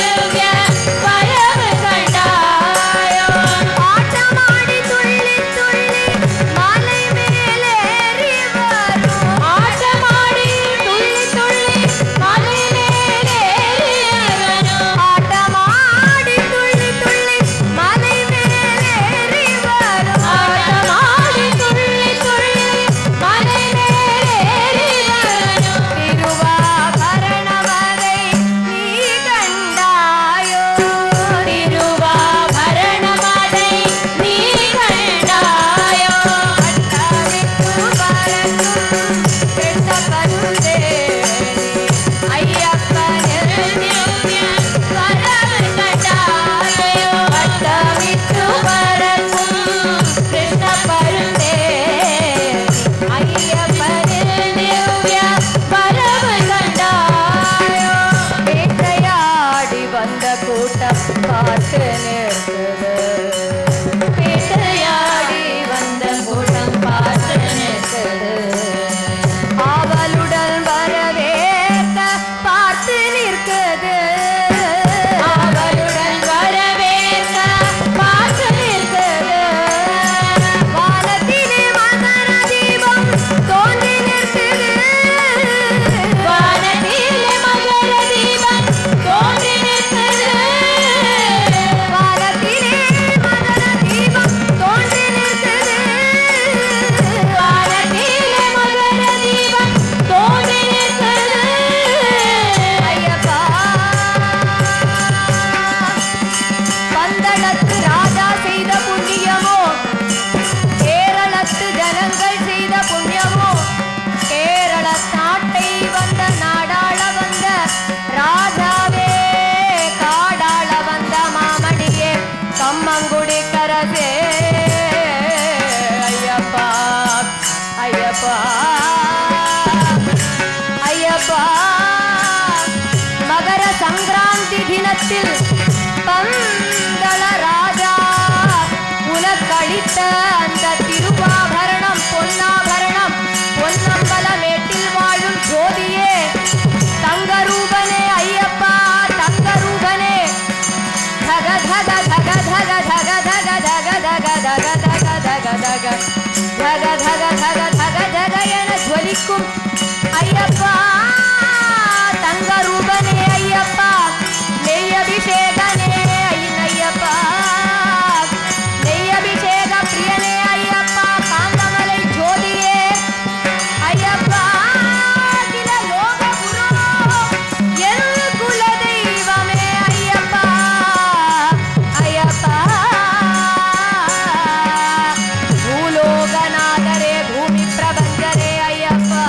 S2: ஐயப்பா ஐயப்பா மகர சங்கராந்தி தினத்தில் பந்தள ராஜா உனக்களித்த அந்த திருவாபரணம் பொன்னாபரணம் பொன்னம்பலமேட்டில் வாழும் ஜோதியே தங்கரூபனே ஐயப்பா தங்கரூபனே தக தக தக தக தக தக தக தக தக தக தக தக தக தக தக தக தக என ஜொலிக்கும் ஐயப்பா தங்கரூபனே ஐயப்பா நெய்யபிஷேகனே ஐயப்பா நெய்யபிஷேக பிரியனே ஐயப்பா காந்தமலை ஜோதியே ஐயப்பா அகில லோக குரு என் குல தெய்வமே ஐயப்பா ஐயப்பா பூலோகநாதரே பூமி பிரபஞ்சரே ஐயப்பா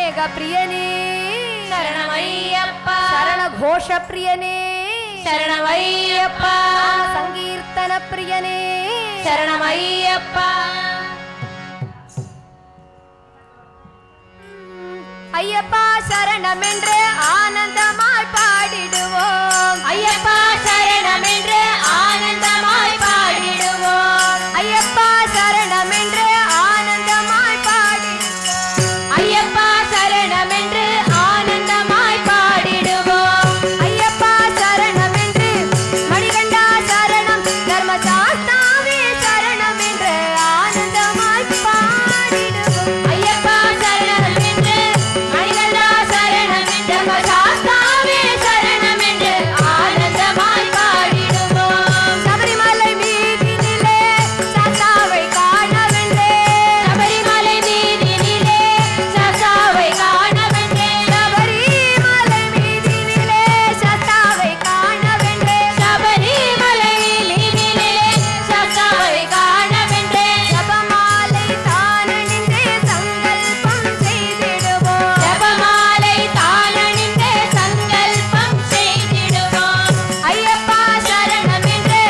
S2: மேக பிரியனே
S3: சரணமையப்பா
S2: சரண கோஷ பிரியனே
S3: சரணமையப்பா
S2: சங்கீர்த்தன பிரியனே
S3: சரணமையப்பா
S2: ஐயப்பா சரணம் என்று ஆனந்தமாய் பாடிடுவோம்
S3: ஐயப்பா சரணம் என்று ஆனந்தமாய் பாடிடுவோம்
S2: ஐயப்பா சரணம் என்று ஆனந்தமாய் பாடிடுவோம்
S3: ஐயப்பா சரணம் என்று ஆனந்தமாய் பாடிடுவோம்
S2: ஐயப்பா சரணம் என்று மணிகண்டா சரணம் தர்மசாஸ்தாவே சரணம் என்று ஆனந்தமாய் பாடிடுவோம்
S3: ஐயப்பா சரணம் என்று மணிகண்டா சரணம் தர்மசாஸ்தாவே சரணம் என்று ஆனந்தமாய் பாடிடுவோம்
S2: சபரிமலை மீதினிலே சாஸ்தாவை காணவென்றே
S3: சபரிமலை வீதினிலே சாஸ்தாவை காணவென்றே
S2: சபரிமலை மீதினிலே சாஸ்தாவை காணவென்றே
S3: சபரிமலை வீதினிலே சாஸ்தாவை காணவென்றே
S2: ஜபமாலை தானணிந்தே சங்கல்பம் செய்திடுவோம்
S3: ஜபமாலை தானணிந்தே சங்கல்பம் செய்திடுவோம்
S2: ஐயப்பா
S3: சரணம் என்று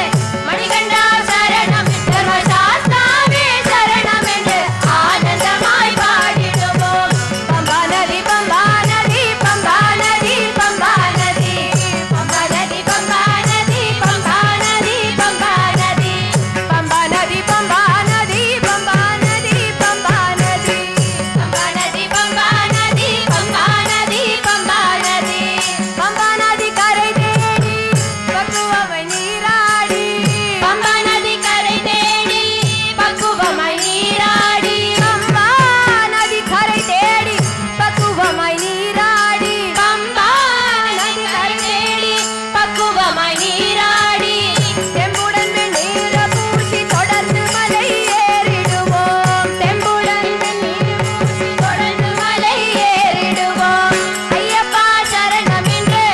S3: மணிகண்டா சரணம் தர்மசாஸ்தாவே சரணம் என்று ஆனந்தமாய் பாடிடுவோம்
S2: பம்பா நதி பம்பா நதி பம்பா நதி பம்பா நதி
S3: பம்பா நதி பம்பா நதி பம்பா நதி பம்பா நதி
S2: பம்பா நதி பம்பா நதி பம்பா நதி பம்பா நதி
S3: பம்பா நதி பம்பா நதி பம்பா நதி பம்பா நதி
S2: பம்பா நதி கரை தேடி பக்குவமை நீராடி
S3: பம்பா நதி கரை தேடி பக்குவமாய் நீராடி
S2: பம்பா நதி கரை தேடி பக்குவமாய் நீராடி
S3: பம்பா நதி கரை தேடி பக்குவமாய் நீராடி
S2: தெம்புடன் வெந்நீர பூசி தொடர்ந்து மலை ஏறிடுவோம்
S3: தெம்புடன் வெந்நீர் பூசி தொடர்ந்து மலை ஏறிடுவோம் ஐயப்பா சரணம் என்று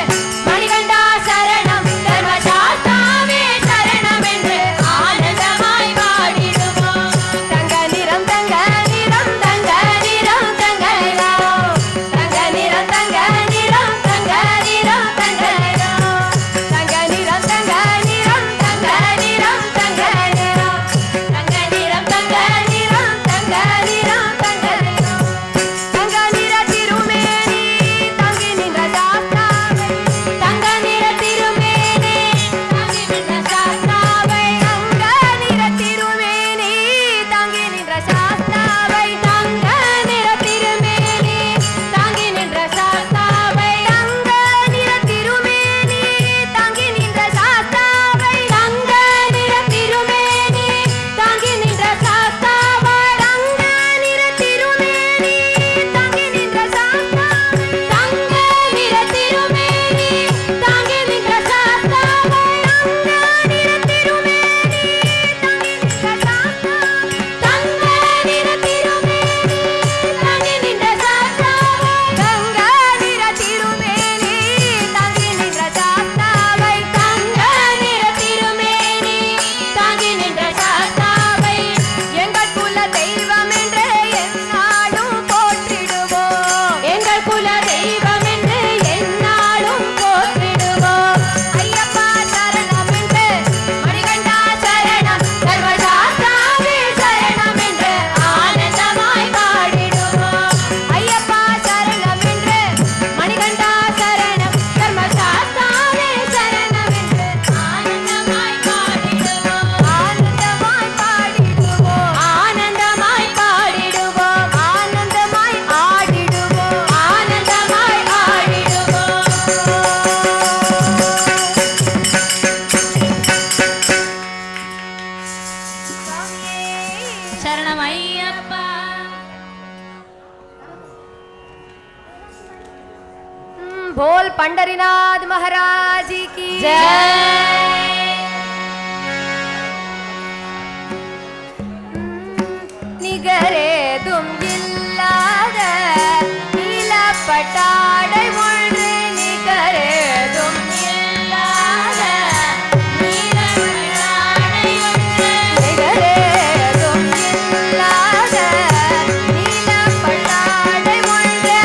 S3: மணிகண்டா சரணம் தர்மசாஸ்தாவே சரணம் என்று ஆனந்தமாய் பாடிடுவோம்
S2: தங்க நிறம் தங்க நிறம்
S3: தங்க நிறம் தங்க நிறம் தங்க நிறம் தங்க நிறம் தங்க நிறம் தங்க நிறம்
S2: தங்க நிறம் தங்க நிறம்
S3: தங்க நிறம் தங்க நிறம் தங்க நிறம் தங்க நிறம் தங்க நிறம் தங்க நிறம்
S2: தங்க நிற திருமேனி தங்கி நின்ற சாஸ்தாவை
S3: தங்க நிற திருமேனி தங்கி நின்ற சாஸ்தாவை
S2: தங்க நிற திருமேனி தங்கி நின்ற சாஸ்தாவை
S3: தங்க நிற திருமேனி தாங்கி நின்ற சாஸ்தாவை
S2: தங்க நிற திருமேனி தங்கி நின்ற சாஸ்தாவை
S3: தங்க நிற திருமேனி தாங்கி நின்ற சாஸ்தாவை
S2: தங்க நிற திருமேனி தங்கி நின்ற சாஸ்தாவை
S3: தங்க நிற திருமேனி தாங்கி நின்ற சாஸ்தாவை
S2: தங்க நிற திருமேனி தங்கி நின்ற சாஸ்தாவை
S3: தங்க நிற திருமேனி தாங்கி நின்ற சாஸ்தாவை
S2: தங்க நிற திருமேனி தங்கி நின்ற சாஸ்தாவை
S3: தங்க நிற திருமேனி தாங்கி நின்ற சாஸ்தாவை
S2: எங்கள் குல தெய்வம் என்று எந்நாளும் போற்றிடுவோம்
S3: எங்கள் குல தெய்வம் என்று எந்நாளும் போற்றிடுவோம்
S2: ஐயப்பா சரணம் என்று
S3: மணிகண்டா சரணம் சர்வசாஸ்தாவே சரணம் என்று ஆனந்தமாய் பாடிடுவோம்
S2: ஐயப்பா சரணம் என்று
S3: மணிகண்டா சரணம் தர்மசாஸ்தாவே சரணம் என்று ஆனந்தமாய் பாடிடுவோம்
S2: ஆனந்தமாய் பாடிடுவோம்
S3: ஆனந்தமாய் பாடிடுவோம்
S2: ஆனந்தமாய் ஆடிடுவோம்
S3: ஆனந்தமாய் ஆடிடுவோம் சரணம் ஐயப்பா
S2: बोल पंडरीनाथ महाराज की
S3: जय
S2: நிகரேதும் இல்லாத நீலப்பட்டாடை ஒன்று நிகரேதும்
S3: இல்லாத நீலமணி ஒன்று
S2: நிகரேதும் இல்லாத நீலப்பட்டாடை ஒன்று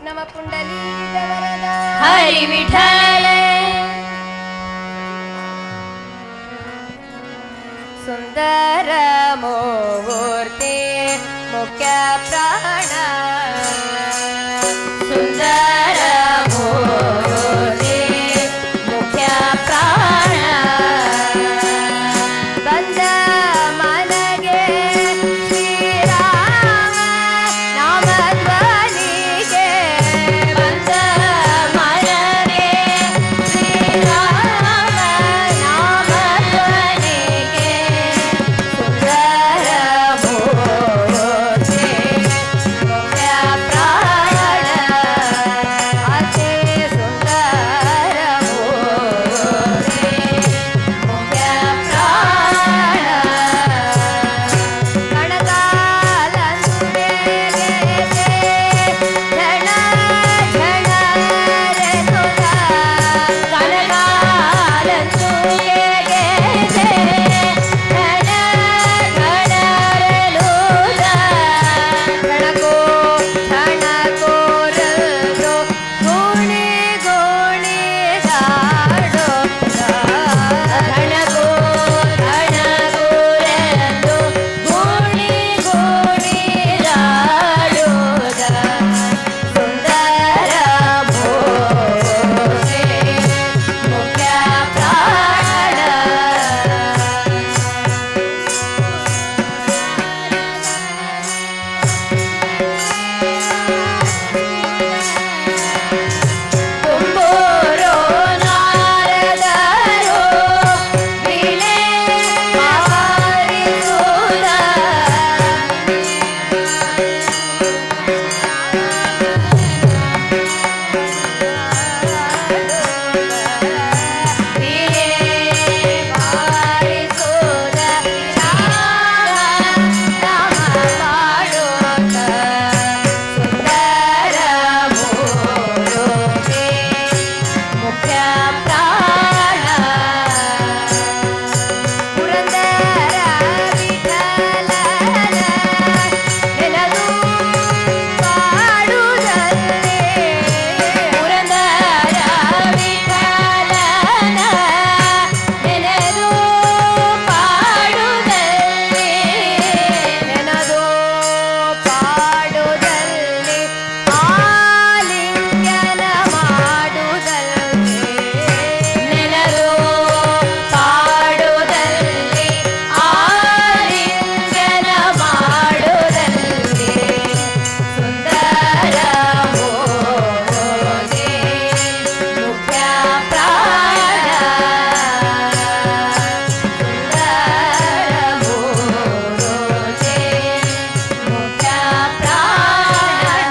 S2: नम पुंडलीक वरदा
S3: हरी विठ्ठल
S2: सुंदर मूर्ती मुख्य प्राण
S3: सुंदर मूर्ती मुख्य प्राण
S2: बंद मनगे श्रीराम नाम ध्वनिगे
S3: बंद मनगे श्रीराम नाम ध्वनिगे
S2: सुंदर मूर्ती मुख्य प्राण अति सुंदर मूर्ती मुख्य प्राण कणकालंदे झण झण रे तुला
S3: कनकालंतुये गेजे धन घडरलुदा
S2: ठणको ठणको रलो गुणी गुणी गाडो
S3: धनगो धनगोरेंदु गुणी गुणी राडोदा
S2: सुंदर
S3: मूर्ति मुख्य प्राण ತುಂಬೂರೋ ನಾರದರು ವೀಣೆ ಮಾರಿಸುವುದ ವೀಣೆ ಮಾರಿಸುವುದ ನಾಮ ಮಾಡುತ್ತ ಸುಂದರ ಮೂರ್ತಿ ಮುಖ್ಯ ಪ್ರಾಣ
S2: ಪುರಂದರ ವಿಠಲನ ನೆನದು ಪಾಡುದಲ್ಲಿ
S3: ಪುರಂದರ ವಿಠಲನ ನೆನೆದು ಪಾಡುದಲ್ಲಿ
S2: ನೆನದು ಪಾಡುದಲ್ಲಿ ಆಲಿಂಗನ ಮಾಡುದಲ್ಲಿ
S3: ನೆನದು ಪಾಡುದಲ್ಲಿ ಆಲಿಂಗನ ಮಾಡುದಲ್ಲಿ ಸುಂದರ ಮೂರ್ತಿ ಮುಖ್ಯ ಪ್ರಾಣ ಸುಂದರ ಮೂರ್ತಿ ಮುಖ್ಯ ಪ್ರಾಣ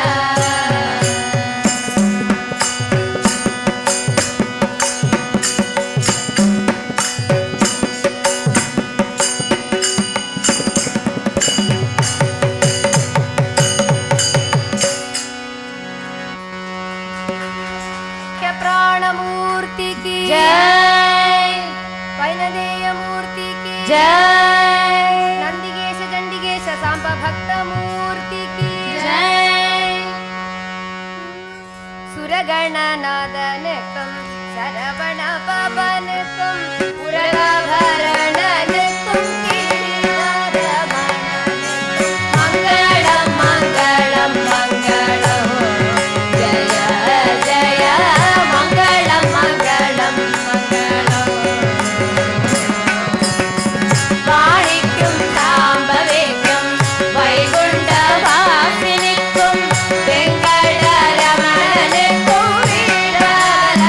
S2: मुख्य प्राणमूर्ति की
S3: जय
S2: वैनदेय मूर्ति की
S3: जय
S2: नंदिगेश चंडिगेश सांब भक्त मूर्ति की
S3: जय
S2: सुरगणनादनकं शरवण पवनकं पुरभरणनकं
S3: मङ्गलं मङ्गलं मङ्गलं जय जय मङ्गलं मङ्गलं मङ्गलं वाणिक्यं साम्बवेक्यं वैकुण्ठवासिनिक्यं वेङ्कटरमणनिक्यं वीरनारायणनिक्यं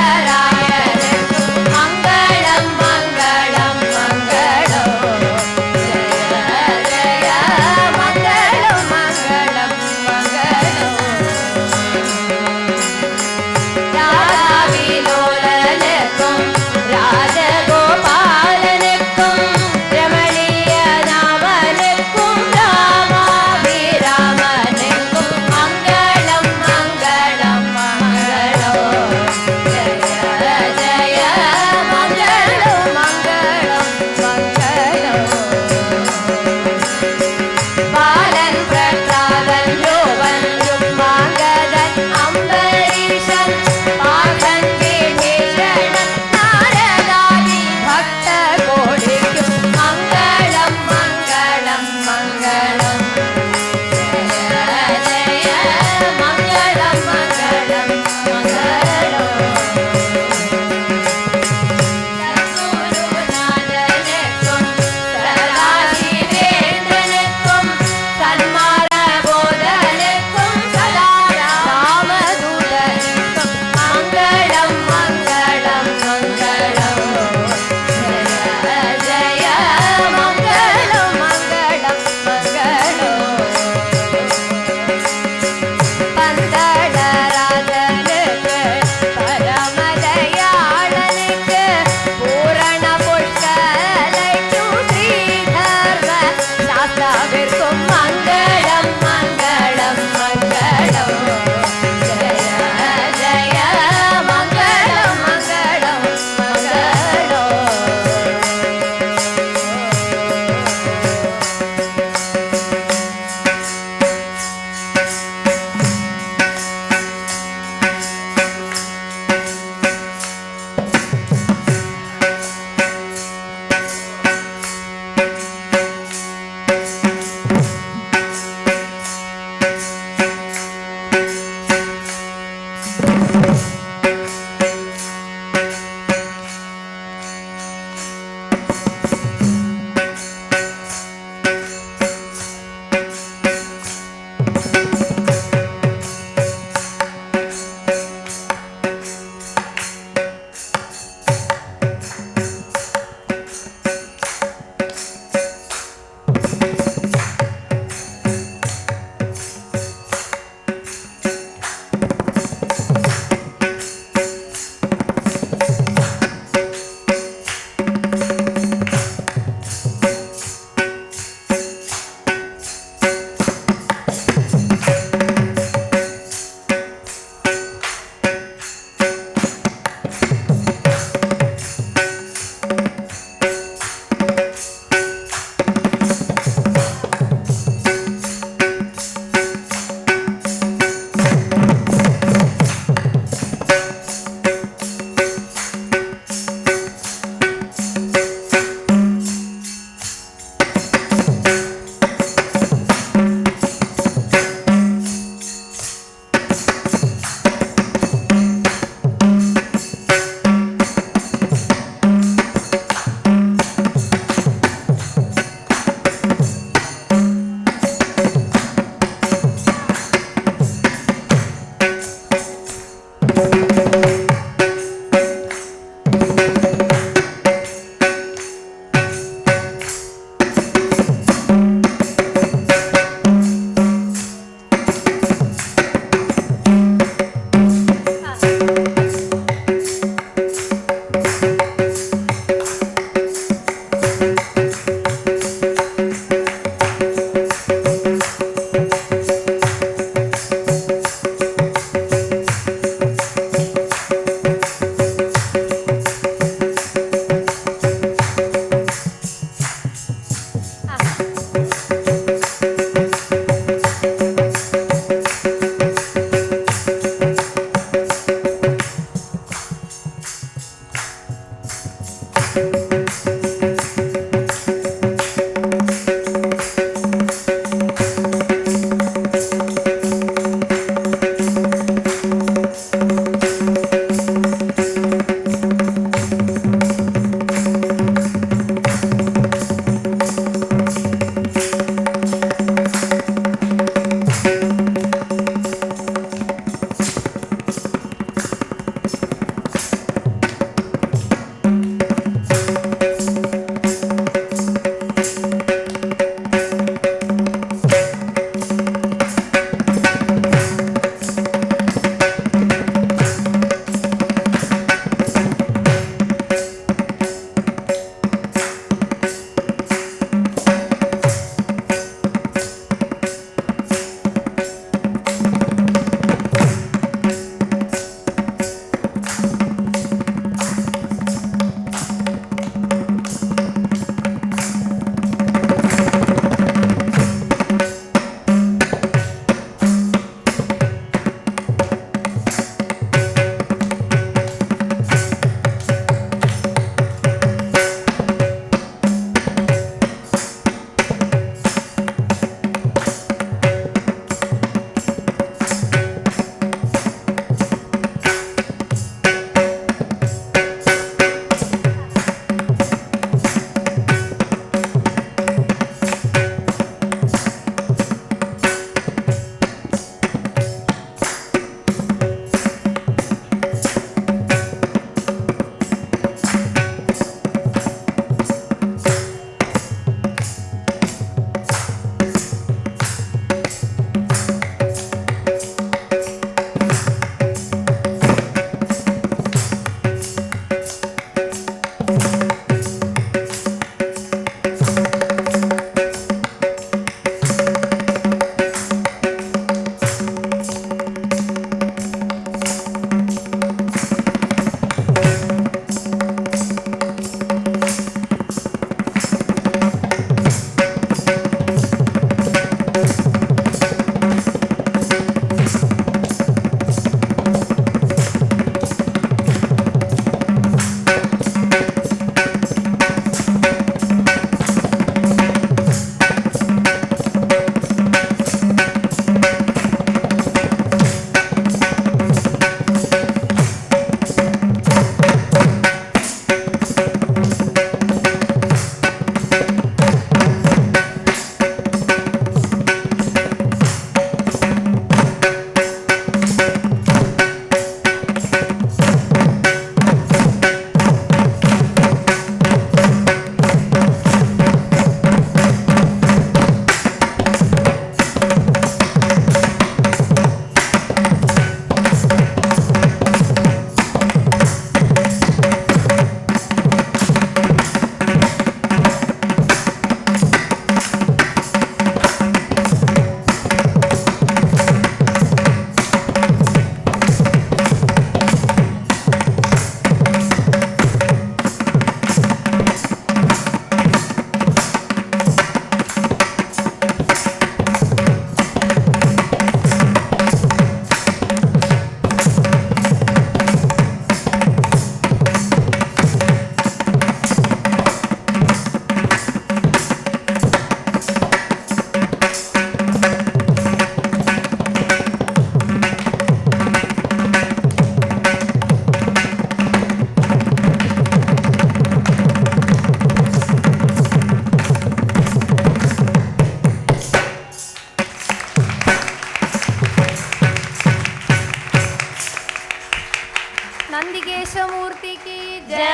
S2: नंदिकेशमूर्ति की
S3: जय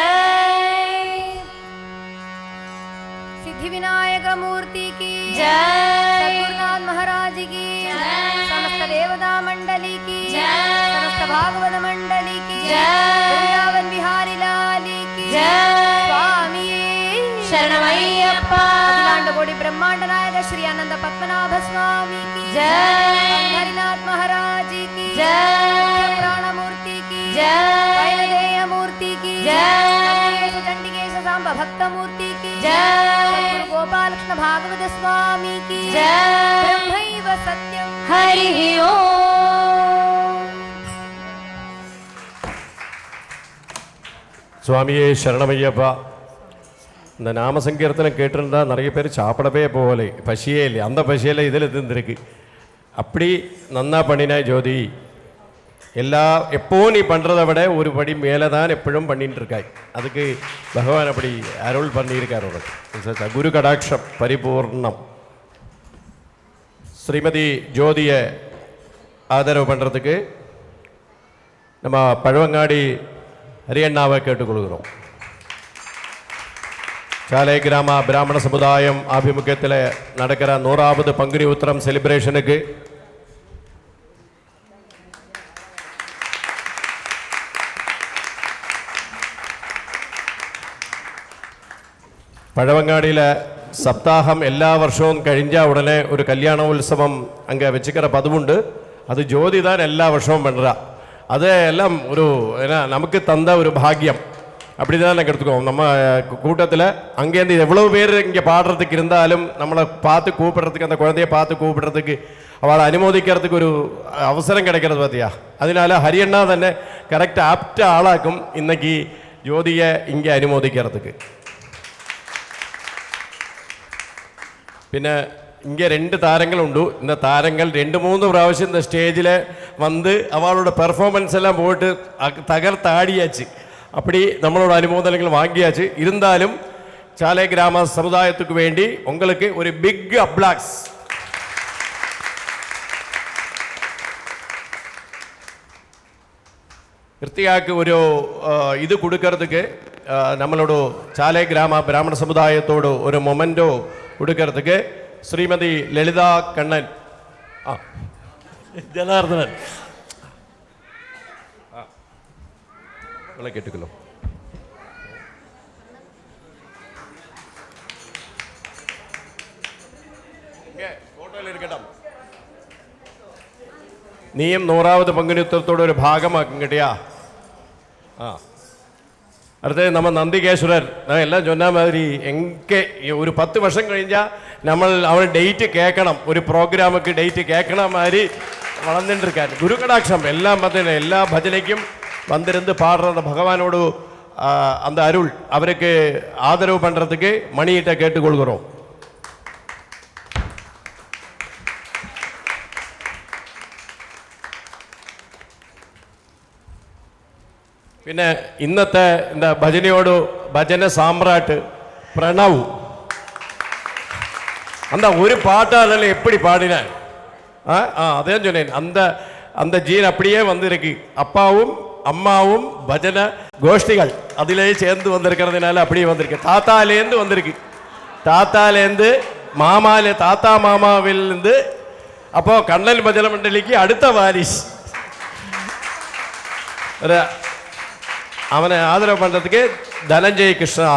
S2: सिद्धिविनायक मूर्ति की
S3: जय
S2: सद्गुरुनाथ महाराज की
S3: जय
S2: समस्त देवता मंडली की
S3: जय
S2: समस्त भागवत मंडली की
S3: जय
S2: वृंदावन बिहारी लाल की
S3: जय
S2: स्वामी
S3: शरणमय्यप्पा
S2: अखिलांड कोटि ब्रह्मांड नायक श्री अनंत पद्मनाभ स्वामी की
S3: जय
S2: हरिनाथ महाराज की
S3: जय
S2: प्राण मूर्ति की
S3: जय
S2: वैनदेय मूर्ति की
S3: जय
S2: चंडिकेश सांब भक्त मूर्ति की
S3: जय
S2: गोपाल कृष्ण भागवत स्वामी की
S3: जय
S2: ब्रह्मैव सत्यम
S3: हरिः ओम
S1: சுவாமியே சரணமையப்பா. இந்த நாம சங்கீர்த்தனம் கேட்டிருந்தா நிறைய பேர் சாப்பிடவே போகலை, பசியே இல்லை. அந்த பசியில் இதில் இருந்திருக்கு. அப்படி நன்னா பண்ணினாய் ஜோதி. எப்போ நீ பண்ணுறதை விட ஒரு படி மேலே தான் எப்பொழுதும் பண்ணிட்டு இருக்காய். அதுக்கு பகவான் அப்படி அருள் பண்ணியிருக்கார் உனக்கு. குரு கடாட்சம் பரிபூர்ணம். ஸ்ரீமதி ஜோதியை ஆதரவு பண்ணுறதுக்கு நம்ம பழவங்காடி ஹரியண்ணாவை கேட்டுக்கொள்கிறோம். சாலை கிராம பிராமண சமுதாயம் ஆபிமுக்கியத்தில் நடக்கிற 100வது பங்குனி உத்திரம் செலிப்ரேஷனுக்கு பழவங்காடியில் சப்தாகம் எல்லா வருஷமும் கழிஞ்சா உடனே ஒரு கல்யாண உற்சவம் அங்கே வச்சுக்கிற பதுவுண்டு. அது ஜோதி தான் எல்லா வருஷமும் பண்ணுறா. அது எல்லாம் ஒரு நமக்கு தந்த ஒரு பாக்கியம். அப்படி தான் நாங்கள் எடுத்துக்குவோம். நம்ம கூட்டத்தில் அங்கேருந்து எவ்வளோ பேர் இங்கே பாடுறதுக்கு இருந்தாலும் நம்மளை பார்த்து கூப்பிடுறதுக்கு, அந்த குழந்தைய பார்த்து கூப்பிடுறதுக்கு, அவளை அனுமதிக்கிறதுக்கு ஒரு அவசரம் கிடைக்கிறது பார்த்தியா. அதனால ஹரியண்ணா തന്നെ கரெக்டாக ஆப்ட் ஆளாக்கும் இன்னைக்கு ஜோதியை இங்கே அனுமதிக்கிறதுக்கு. പിന്നെ இங்கே 2 താരങ്ങളുണ്ട്. இந்த താരങ്ങൾ 2-3 പ്രാവശ്യം இந்த ஸ்டேஜில் வந்து அவளோட பெர்ஃபார்மன்ஸ் எல்லாம் போட்டு தகர்த்தாடியாச்சு. அப்படி நம்மளோட அனுமோதனங்கள் வாங்கியாச்சு. இருந்தாலும் சாலை கிராம சமுதாயத்துக்கு வேண்டி உங்களுக்கு ஒரு பிக் அப்ளாக்ஸ். கிருத்தியாவுக்கு ஒரு இது கொடுக்கறதுக்கு, நம்மளோட சாலை கிராம பிராமண சமுதாயத்தோடு ஒரு மொமெண்டோ கொடுக்கறதுக்கு ஸ்ரீமதி லலிதா கண்ணன், ஜனார்தனன் கேட்டுக்கணும். இருக்கட்டும். நீயும் 100வது பங்குனி உத்திரத்தோட ஒரு பாகமாக்கும் கேட்டியா. அடுத்தது நம்ம நந்திகேஸ்வரர். நான் எல்லாம் சொன்ன மாதிரி எங்கே ஒரு 10 வருஷம் கழிஞ்சா அவன் டேட்டு கேட்கணும், ஒரு ப்ரோக்ராமுக்கு டேட்டு கேட்கண மாதிரி வளர்ந்துட்டு இருக்காரு. குரு கடாட்சம் எல்லாம் பார்த்தீங்கன்னா எல்லா பஜனைக்கும் வந்திருந்து பாடுற அந்த பகவானோடு அந்த அருள் அவருக்கு ஆதரவு பண்ணுறதுக்கு மணியிட்ட கேட்டுக்கொள்கிறோம். പിന്നെ ഇന്നത്തെ എന്താ ഭജനയോട് ഭജന സാമ്രാട്ട് പ്രണവ് அந்த ஒரு பாட்டாளர் எப்படி பாடினார். அதே சொன்னேன். அந்த ஜீன் அப்படியே வந்திருக்கு. அப்பாவும் அம்மாவும் பஜன கோஷ்டிகள் அதிலேயே சேர்ந்து வந்திருக்கிறதுனால அப்படியே வந்திருக்கு. தாத்தாலேருந்து வந்திருக்கு. தாத்தாலேருந்து தாத்தா மாமாவிலிருந்து அப்போ கண்ணன் பஜன மண்டலிக்கு அடுத்த வாரிஸ். அவனை ஆதரவு பண்ணுறதுக்கு தனஞ்சய் கிருஷ்ணா